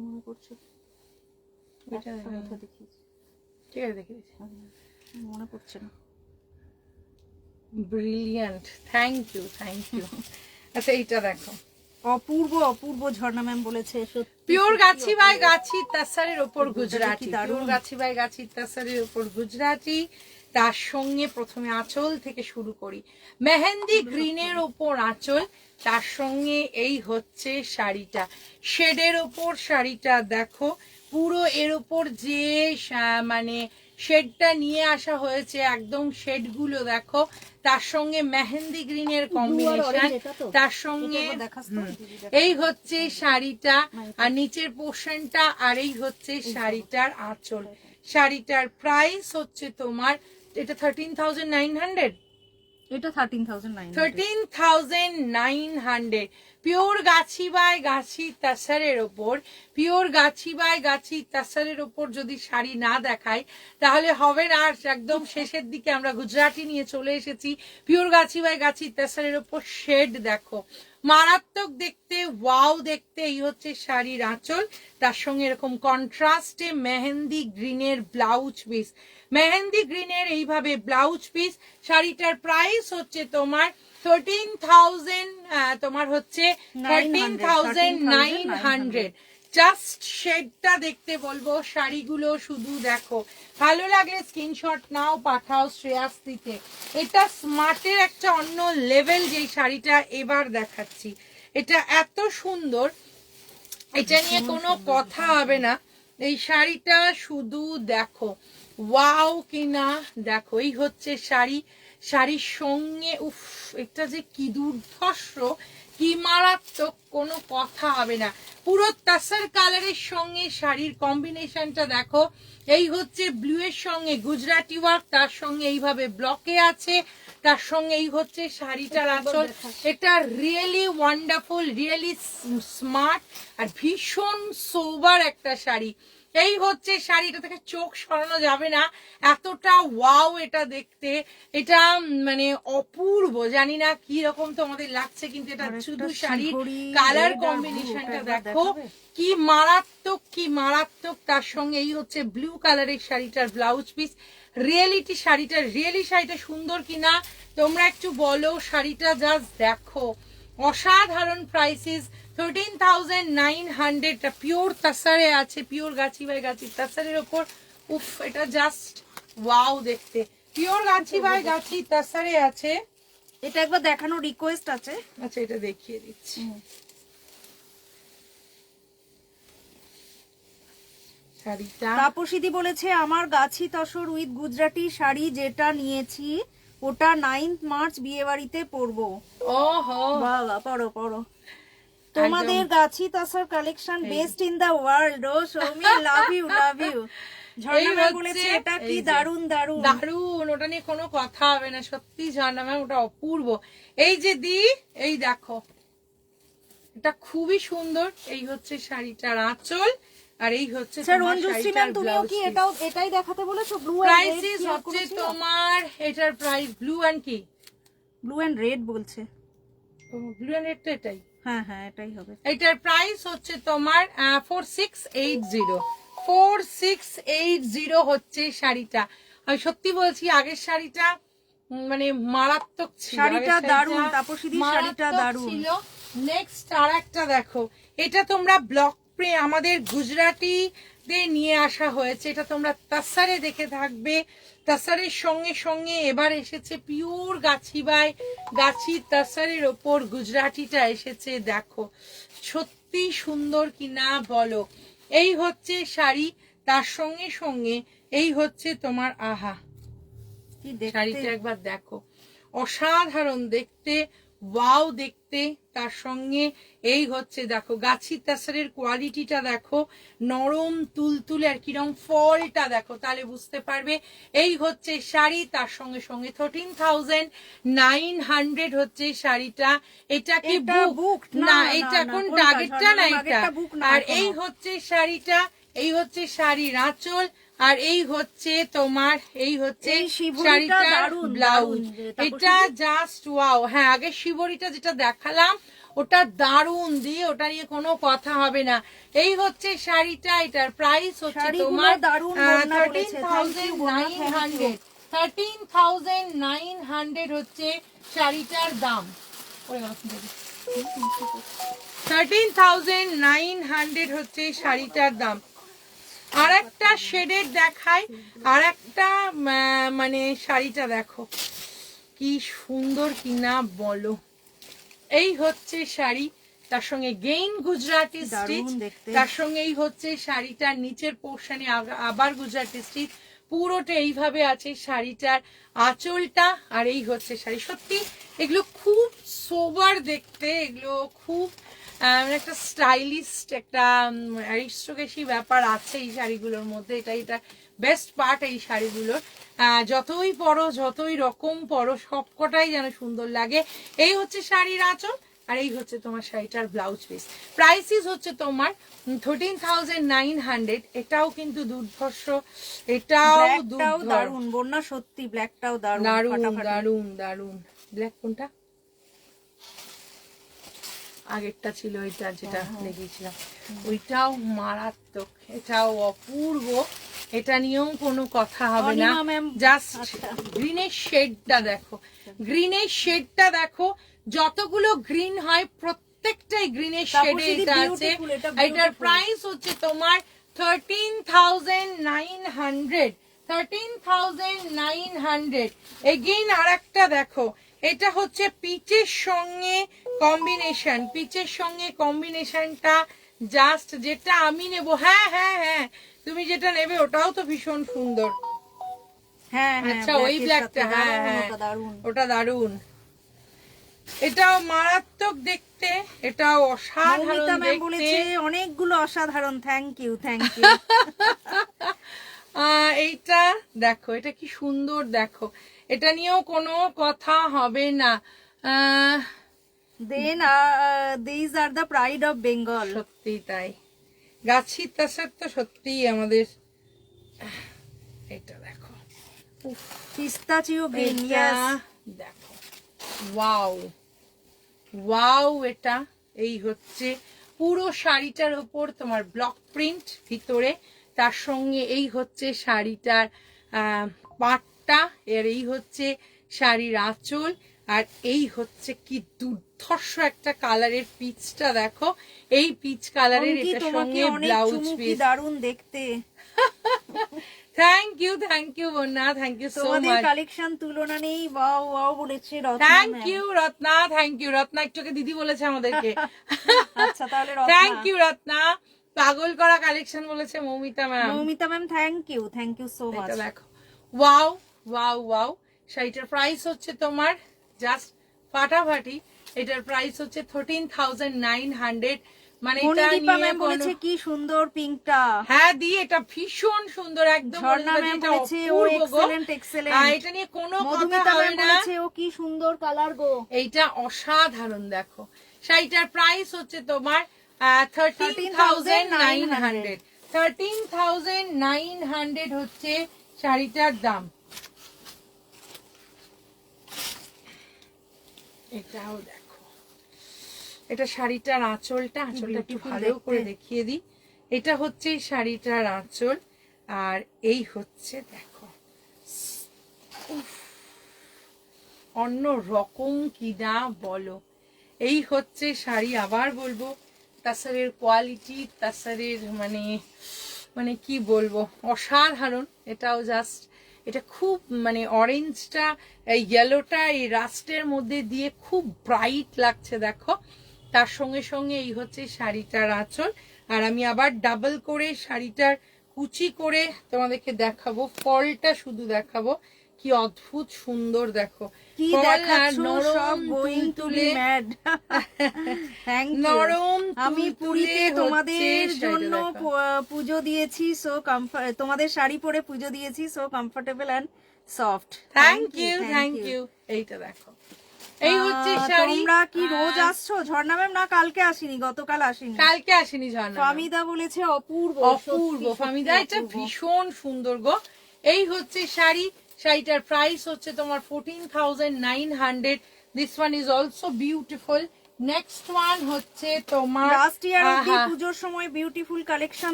মনে করছে ঠিক আছে, দেখে দিচ্ছি। মনে পড়ছে না। Brilliant, thank you, thank you. আচ্ছা এইটা দেখো, অপূর্ব অপূর্ব ঝর্ণা ম্যাম বলেছে, পিওর গাছি বাই গাছি তাসারের ওপর গুজরাটি, দারুণ। পিওর গাছি বাই গাছি তাসারের ওপর গুজরাটি। তার সঙ্গে প্রথমে আঁচল থেকে শুরু করি, মেহেন্দি গ্রিনের ওপর আঁচল, তার সঙ্গে এই হচ্ছে শাড়িটা, শেডের ওপর শাড়িটা দেখো, পুরো এর ওপর যে মানে শেডটা নিয়ে আসা হয়েছে, একদম শেডগুলো দেখো, তার সঙ্গে মেহেন্দি গ্রিনের কম্বিনেশন, তার সঙ্গে এই হচ্ছে শাড়িটা, আর নিচের পোর্শনটা, আর এই হচ্ছে শাড়িটার আঁচল। শাড়িটার প্রাইস হচ্ছে তোমার, এটা 13,900, এটা 13,900, 13,900। পিওর গাছি বাই গাছি তাসারের ওপর, পিওর গাছি বাই গাছি তাসারের ওপর যদি শাড়ি না দেখাই তাহলে হবে না। আর একদম শেষের দিকে আমরা গুজরাটি নিয়ে চলে এসেছি, পিওর গাছি বাই গাছি তাসারের ওপর শেড দেখো, মারাত্মক দেখতে, ওয়াও দেখতে। এই হচ্ছে শাড়ির আঁচল, তার সঙ্গে এরকম কন্ট্রাস্টে মেহেন্দি গ্রিনের ব্লাউজ পিস, মেহেন্দি গ্রিনের এইভাবে ব্লাউজ পিস। শাড়িটার প্রাইস হচ্ছে তোমার 13,000, তোমার হচ্ছে 13,900। জাস্ট শেডটা দেখতে বলবো, শাড়িগুলো শুধু দেখো, ভালো লাগলে স্ক্রিনশট নাও, পাঠাও শ্রেয়াস্তিতে। এটা স্মার্টের একটা অন্য লেভেল যেই শাড়িটা এবার দেখাচ্ছি, এটা এত সুন্দর, এটা নিয়ে কোনো কথা হবে না। এই শাড়িটা শুধু দেখো, ওয়াও কিনা দেখো, এই হচ্ছে শাড়ি, শাড়ির সঙ্গে উফ, এটা যে কি দুর্ধর্ষ, কি মারাত্মক, কোনো কথা হবে না। পুরো তাসার কালারের সঙ্গে শাড়ির কম্বিনেশনটা দেখো, এই হচ্ছে ব্লু এর সঙ্গে গুজরাটি ওয়ার্ক, তার সঙ্গে এইভাবে ব্লকে আছে, তার সঙ্গে এই হচ্ছে শাড়িটার আঁচল। এটা রিয়েলি ওয়ান্ডারফুল, রিয়েলি স্মার্ট, আর ভীষণ সোবার একটা শাড়ি। এই হচ্ছে শাড়িটা থেকে চোখ সরানো যাবে না, এতটা ওয়াও এটা দেখতে, এটা মানে অপূর্ব। জানি না কি রকম তোমাদের লাগছে, কিন্তু এটা শুধু শাড়ির কালার কম্বিনেশনটা দেখো, কি মারাত্মক, কি মারাত্মক। তার সঙ্গে এই হচ্ছে ব্লু কালারের শাড়িটার ব্লাউজ পিস। রিয়েলিটি শাড়িটা, রিয়েলি শাড়িটা সুন্দর কিনা তোমরা একটু বলো, শাড়িটা জাস্ট দেখো, অসাধারণ। প্রাইসেস 13,900, পিওর তাসারে আছে, পিওর গাছি বাই গাছি তাসারের ওপর, উফ এটা জাস্ট ওয়াও দেখতে, পিওর গাছি বাই গাছি তাসারে আছে। এটা একবার দেখানোর রিকোয়েস্ট আছে। আচ্ছা এটা দেখিয়ে দিচ্ছি, শাড়িটা তাপসীদি বলেছে আমার গাছি তসর উইথ গুজরাটি শাড়ি যেটা নিয়েছি ওটা 9th মার্চ বিয়ে বাড়িতে পরবো। ওহো বাবা, পড়ো পড়ো। তোমাদের গাছি তসর collection best in the world. ও Soumi, love you, love you. Jharna ma'am বলেছে এটা কি দারুন দারুন দারুন, ওটা নিয়ে কোনো কথা হবে না, সত্যি ঝর্ণা ম্যাম ওটা অপূর্ব। এই যে দি, এই দেখো, এটা খুবই সুন্দর। এই হচ্ছে শাড়িটার আঁচল, আর এই হচ্ছে রঞ্জুশ্রী ম্যাম, তুমিও কি এটাই দেখাতে বলেছো? ব্লু প্রাইস হচ্ছে তোমার, এটার প্রাইস ব্লু এন্ড কি, ব্লু এন্ড রেড বলছে। ব্লু এন্ড রেড তো এটাই, হ্যাঁ হ্যাঁ এটাই হবে। এটার প্রাইস হচ্ছে তোমার 4680, 4680 হচ্ছে শাড়িটা। আমি সত্যি বলছি, আগের শাড়িটা মানে মারাত্মক ছিল, শাড়িটা দারুন, তাপসীদি শাড়িটা দারুন ছিল। নেক্সট আর একটা দেখো, এটা তোমরা ব্লক আমাদের গুজরাটিদের নিয়ে আসা হয়েছে, এটা তোমরা তাসারে দেখে থাকবে। তাসারের সঙ্গে সঙ্গে এবার এসেছে পিওর গাছি বাই গাছি তাসারের ওপর গুজরাটিটা এসেছে। দেখো সত্যি সুন্দর কিনা বলো। এই হচ্ছে শাড়ি, তার সঙ্গে সঙ্গে এই হচ্ছে তোমার আহা শাড়িটা একবার দেখো, অসাধারণ দেখতে, ওয়াও দেখতে। তার সঙ্গে এই হচ্ছে দেখো গাছি তাসারের কোয়ালিটিটা দেখো, নরম তুলতুলে আর কিরম ফলটা দেখো, তাহলে বুঝতে পারবে। এই হচ্ছে শাড়ি, তার সঙ্গে সঙ্গে 13,900 হচ্ছে শাড়িটা। এটা কি বুক না, এটা এখন টার্গেটটা না এটা। আর এই হচ্ছে শাড়িটা, এই হচ্ছে শাড়ির আঁচল, আর এই হচ্ছে তোমার এই হচ্ছে শাড়িটার ব্লাউজ। এটা জাস্ট ওয়াও। হ্যাঁ, আগে শিবরিটা যেটা দেখালাম ওটা দারুন দিয়ে, ওটা নিয়ে কোনো কথা হবে না। এই হচ্ছে শাড়িটা, এটার প্রাইস হচ্ছে তোমার 13,900। 13,900 হচ্ছে শাড়িটার দাম। 13,900 হচ্ছে শাড়িটার দাম। আর একটা শেডের দেখাই, আর একটা মানে শাড়িটা দেখো কি সুন্দর কিনা বলো। এই হচ্ছে শাড়ি, তার সঙ্গে গেইন গুজরাটি স্টিচ, তার সঙ্গে এই হচ্ছে শাড়িটার নিচের পোর্শনে আবার গুজরাটি স্টিচ, পুরোটা এইভাবে আছে শাড়িটার আঁচলটা। আর এই হচ্ছে শাড়ি। সত্যি এগুলো খুব সোবার দেখতে, এগুলো খুব একটা স্টাইলিস্ট, একটা অ্যারিস্টোক্রেসি ব্যাপার আছে এই শাড়িগুলোর মধ্যে। এটা বেস্ট পার্ট এই শাড়িগুলোর। যতই পরো, যতই রকম পরো, সবকটাই যেন সুন্দর লাগে। এই হচ্ছে শাড়ির আঁচল, আর এই হচ্ছে তোমার শাড়িটার ব্লাউজ পিস। প্রাইসিস হচ্ছে তোমার 13,900। এটাও কিন্তু দুর্ধর্ষ, এটাও দারুন বন্যা, সত্যি ব্ল্যাকটাও দারুন দারুন দারুন দারুন। ব্ল্যাক কোনটা? আগেরটা ছিল ওইটা যেটা দেখিয়েছিলাম, ওইটাও মারাত্মক, এটাও অপূর্ব, এটা নিয়েও কোনো কথা হবে না। জাস্ট গ্রিনের শেডটা দেখো, গ্রিনের শেডটা দেখো, যতগুলো গ্রিন হয় প্রত্যেকটাই গ্রিনের শেডে এটা আছে। এটার প্রাইস হচ্ছে তোমার 13,900। 13,900। এগেইন আর একটা দেখো, এটা হচ্ছে পিচের সঙ্গে কম্বিনেশন, পিচের সঙ্গে কম্বিনেশনটা জাস্ট, যেটা আমি নেব। হ্যাঁ হ্যাঁ হ্যাঁ, তুমি যেটা নেবে ওটাও তো ভীষণ সুন্দর। হ্যাঁ আচ্ছা, ওই ব্ল্যাকটা, হ্যাঁ হ্যাঁ ওটা দারুন, এটাও মারাত্মক দেখতে, এটাও অসাধারণ দেখতে। অনেকগুলো অসাধারণ, থ্যাংক ইউ থ্যাংক ইউ। এইটা দেখো, এটা কি সুন্দর দেখো, এটা নিয়েও কোনো কথা হবে না। Then these are the pride of Bengal. সত্যি তাই, গাছি তাসার তো সত্যিই আমাদের। এটা দেখো, পিস্তাচিও গ্রিন, দেখো ওয়াও ওয়াও। এটা এই হচ্ছে পুরো শাড়িটার উপর তোমার ব্লক প্রিন্ট ভিতরে, তার সঙ্গে এই হচ্ছে শাড়িটার পাটটা, এর এই হচ্ছে শাড়ির আঁচল, আর এই হচ্ছে কি দুর্ধর্ষ একটা কালারের পিচটা দেখো, এই পিচ কালারের এটার সঙ্গে ব্লাউজ পিস, দারুণ দেখতে। Thank you Bonya, thank you so much. তোমাদের কালেকশন তুলনা নেই, ওয়াও ওয়াও বলেছে Ratna. Thank you Ratna, thank you Ratna, একটুকে দিদি বলেছে আমাদেরকে। আচ্ছা তাহলে থ্যাংক ইউ রত্না, পাগল করা কালেকশন বলেছে Moumita ma'am. Moumita ma'am thank you so much. এটা দেখো, ওয়াও ওয়াও ওয়াও। শাড়িটার প্রাইস হচ্ছে তোমার জাস্ট ফাটাফাটি, এটার প্রাইস হচ্ছে 13,900। মানে এটা নিয়ে বলেছে কি সুন্দর পিঙ্কটা। হ্যাঁ দি, এটা ভীষণ সুন্দর একদম। ঝর্ণা ম্যাম বলেছে ও এক্সেলেন্ট এক্সেলেন্ট। এটা নিয়ে কোনো কথা হবে না, বলেছে ও কি সুন্দর কালার গো। এইটা অসাধারণ দেখো। শাড়িটার প্রাইস হচ্ছে তোমার 13,900। 13,900 হচ্ছে শাড়িটার দাম। এটাও দেখো, এটা শাড়িটার আঁচলটা, আঁচলটা একটু ভালো করে দেখিয়ে দিই। এটা হচ্ছে শাড়িটার আঁচল, আর এই হচ্ছে দেখো অন্য রকম কিনা বলো। এই হচ্ছে শাড়ি, আবার বলবো তাসারের কোয়ালিটি, তাসারের মানে মানে কি বলবো, অসাধারণ। এটাও জাস্ট, এটা খুব মানে অরেঞ্জটা এই ইয়েলোটা এই রাস্টের মধ্যে দিয়ে খুব ব্রাইট লাগছে দেখো। তার সঙ্গে সঙ্গে এই হচ্ছে শাড়িটার আঁচল। আর আমি আবার ডাবল করে শাড়িটার কুচি করে তোমাদেরকে দেখাবো, ফলটা শুধু দেখাবো, কি অদ্ভুত সুন্দর দেখো। কি ফল আর দেখাচ্ছো, নরম সব going to be তুলতুলে mad. Thank you. নরম আমি তুলতুলে পুরীতে হচ্ছে তোমাদের শাড়িটা জন্য দেখো। পুজো দিয়েছি, সো তোমাদের শাড়ি পরে পুজো দিয়েছি, so comfortable and soft. Thank you. এইটা দেখো, এই হচ্ছে শাড়ি। তোমরা কি রোজ আসছো? ঝর্ণা ম্যাম না কালকে আসিনি, গতকাল আসিনি। কালকে আসেনি ঝর্ণা। ফামিদা বলেছে অপূর্ব, অপূর্ব। সত্যি, ফামিদা সত্যি এটা অপূর্ব। ভীষণ সুন্দর গো। এই হচ্ছে শাড়ি, শাড়িটার প্রাইস হচ্ছে তোমার 14,900। This one is also beautiful. Next one হচ্ছে তোমার লাস্ট ইয়ার অবধি পুজোর সময় বিউটিফুল কালেকশন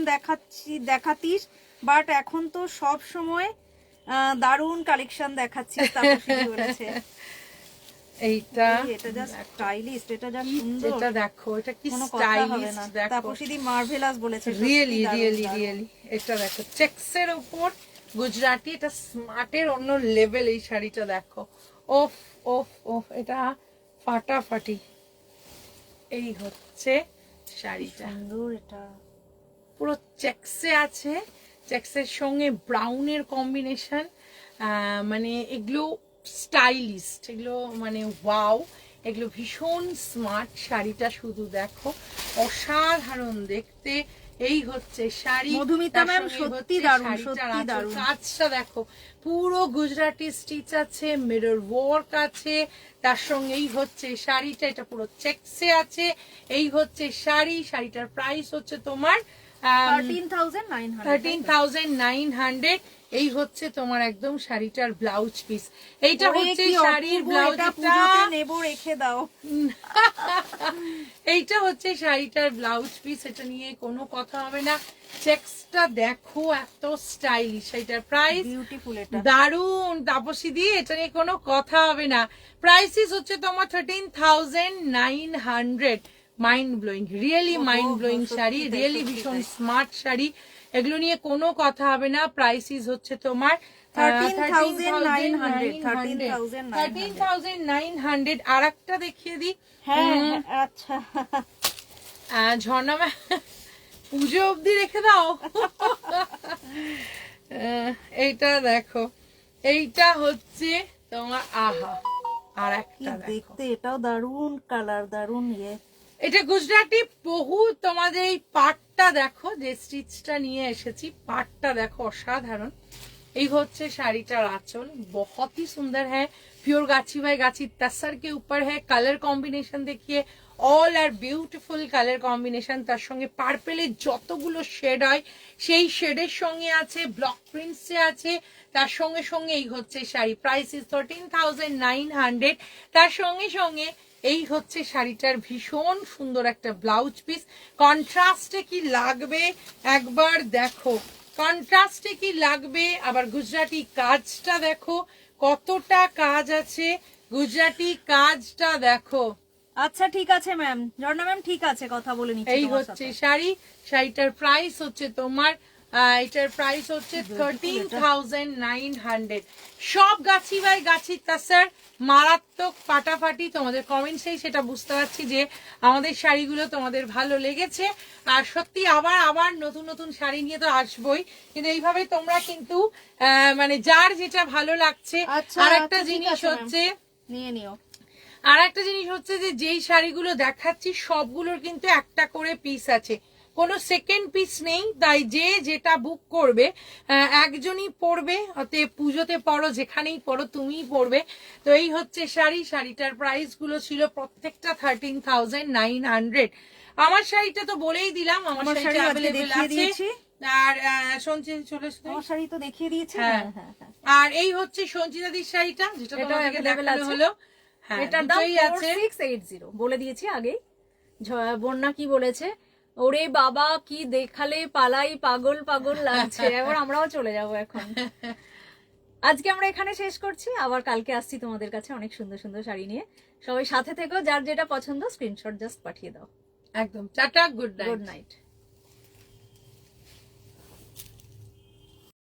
দেখাতিস, বাট এখন তো সব সময় দারুণ কালেকশন দেখাচ্ছিস, তাপসী বলেছে। এইটা এটা জাস্ট স্টাইলিস্ট, এটা যা সুন্দর, এটা দেখো, এটা কি কোনো কথা হবে স্টাইলিশ না। দেখো। তাপসী দি মার্ভেলাস বলেছে, সত্যি রিয়েলি দারুণ, রিয়েলি দারুণ। রিয়েলি। এটা দেখো চেকসের উপর গুজরাটি, এটা স্মার্টের অন্য লেভেল। এই শাড়িটা দেখো, ওফ ওফ ওফ, এটা ফাটাফাটি। এই হচ্ছে শাড়িটা, সুন্দর, এটা পুরো চেকসে আছে, চেকসের সঙ্গে ব্রাউনের কম্বিনেশন। মানে এগুলো স্টাইলিস্ট, এগুলো মানে ওয়াও, এগুলো ভীষণ স্মার্ট। শাড়িটা শুধু দেখো, অসাধারণ দেখতে। এই হচ্ছে শাড়ি। মধুমিতা তার ম্যাম সঙ্গে সত্যি হচ্ছে দারুণ, শাড়িটার সত্যি আঁচল। দারুণ। কাজটা দেখো, পুরো গুজরাটি স্টিচ আছে, মিরর ওয়ার্ক আছে। তার সঙ্গে এই হচ্ছে শাড়িটা, এটা পুরো চেকসে আছে। এই হচ্ছে শাড়ি, শাড়িটার প্রাইস হচ্ছে তোমার 13,900। এই হচ্ছে তোমার একদম শাড়িটার ব্লাউজ পিস। এইটা হচ্ছে শাড়ির ব্লাউজটা, নেব, রেখে দাও। এইটা হচ্ছে শাড়িটার ব্লাউজ পিস, এটা নিয়ে কোনো কথা হবে না। চেকসটা দেখো, এত স্টাইলিশ। এটার প্রাইস বিউটিফুল, এটা দারুন তাপসী দি, এটা নিয়ে কোনো কথা হবে না। প্রাইসিস হচ্ছে তোমার 13,900। Mind blowing, really mind blowing sari, really ভীষণ স্মার্ট শাড়ি, এগুলো নিয়ে কোনো কথা হবে না। প্রাইসিস হচ্ছে তোমার 13,900। আর একটা দেখিয়ে দিই। হ্যাঁ, আচ্ছা, ঝর্ণা ম্যাম পুজো অবধি রেখে দাও। এইটা দেখো, এইটা হচ্ছে তোমার আহা। আর একটা দেখতে এটাও দারুণ কালার, দারুণ ইয়ে। এটা গুজরাটি বহু। তোমাদের এই পাটটা দেখো, যে স্টিচটা নিয়ে এসেছি, পাটটা দেখো অসাধারণ। এই হচ্ছে শাড়িটার आंचल, बहुत ही सुंदर है। प्योर गाछी बाय गाछी तसर के ऊपर है। कलर कॉम्बिनेशन देखिए, অল আর বিউটিফুল কালার কম্বিনেশন। তার সঙ্গে পার্পেলের যতগুলো শেড হয় সেই শেডের সঙ্গে আছে, ব্লক প্রিন্টসে আছে। তার সঙ্গে সঙ্গে এই হচ্ছে শাড়ি, প্রাইস ইজ 13,900। তার সঙ্গে সঙ্গে এই হচ্ছে শাড়িটার ভীষণ সুন্দর একটা ব্লাউজ পিস। কন্ট্রাস্টে কি লাগবে একবার দেখো, কন্ট্রাস্টে কি লাগবে। আবার গুজরাটি কাজটা দেখো, কতটা কাজ আছে, গুজরাটি কাজটা দেখো। আচ্ছা ঠিক আছে ম্যাম, ঝর্ণা ম্যাম ঠিক আছে, কথা বলে নিচ্ছি। এই হচ্ছে শাড়ি, শাড়িটার প্রাইস হচ্ছে তোমার এটার প্রাইস হচ্ছে 13,900। সব গাছি বাই গাছি তাসার মারাত্মক ফাটাফাটি। তোমাদের কমেন্টসেই সেটা বুঝতে পারছি যে আমাদের শাড়িগুলো তোমাদের ভালো লেগেছে। আর সত্যি আবার আবার নতুন নতুন শাড়ি নিয়ে তো আসবোই, কিন্তু এইভাবে তোমরা কিন্তু মানে যার যেটা ভালো লাগছে। আর একটা জিনিস হচ্ছে, নিয়ে নিও। আর একটা জিনিস হচ্ছে যে যেই শাড়িগুলো দেখাচ্ছি সবগুলোর কিন্তু একটা করে পিস আছে, কোনো সেকেন্ড পিস নেই। তাই যে যেটা বুক করবে একজনই পরবে, অতএব পুজোতে পরো, যেখানেই পরো তুমিই পরবে। তো এই হচ্ছে শাড়ি, শাড়িটার প্রাইস গুলো ছিল প্রত্যেকটা 13,900। আমার শাড়িটা তো বলেই দিলাম, আমার শাড়িটা অ্যাভেলেবেল আছে। আর সঞ্চিতা চলে এসেছে, আমার শাড়ি তো দেখিয়ে দিয়েছি। হ্যাঁ, আর এই হচ্ছে সঞ্চিতাদির শাড়িটা, যেটা তোমাদেরকে দেখানো হলো। এটার দাম 4680 বলে দিয়েছি আগেই। বন্যা কি বলেছে, ওরে বাবা কি দেখালে পালাই, পাগল পাগল লাগছে। এবার আমরাও চলে যাব এখন। আজকে আমরা এখানে শেষ করছি, আবার কালকে আসছি তোমাদের কাছে অনেক সুন্দর সুন্দর শাড়ি নিয়ে। সবাই সাথে থেকো, যার যেটা পছন্দ স্ক্রিনশট জাস্ট পাঠিয়ে দাও। একদম tata, good night. Good night.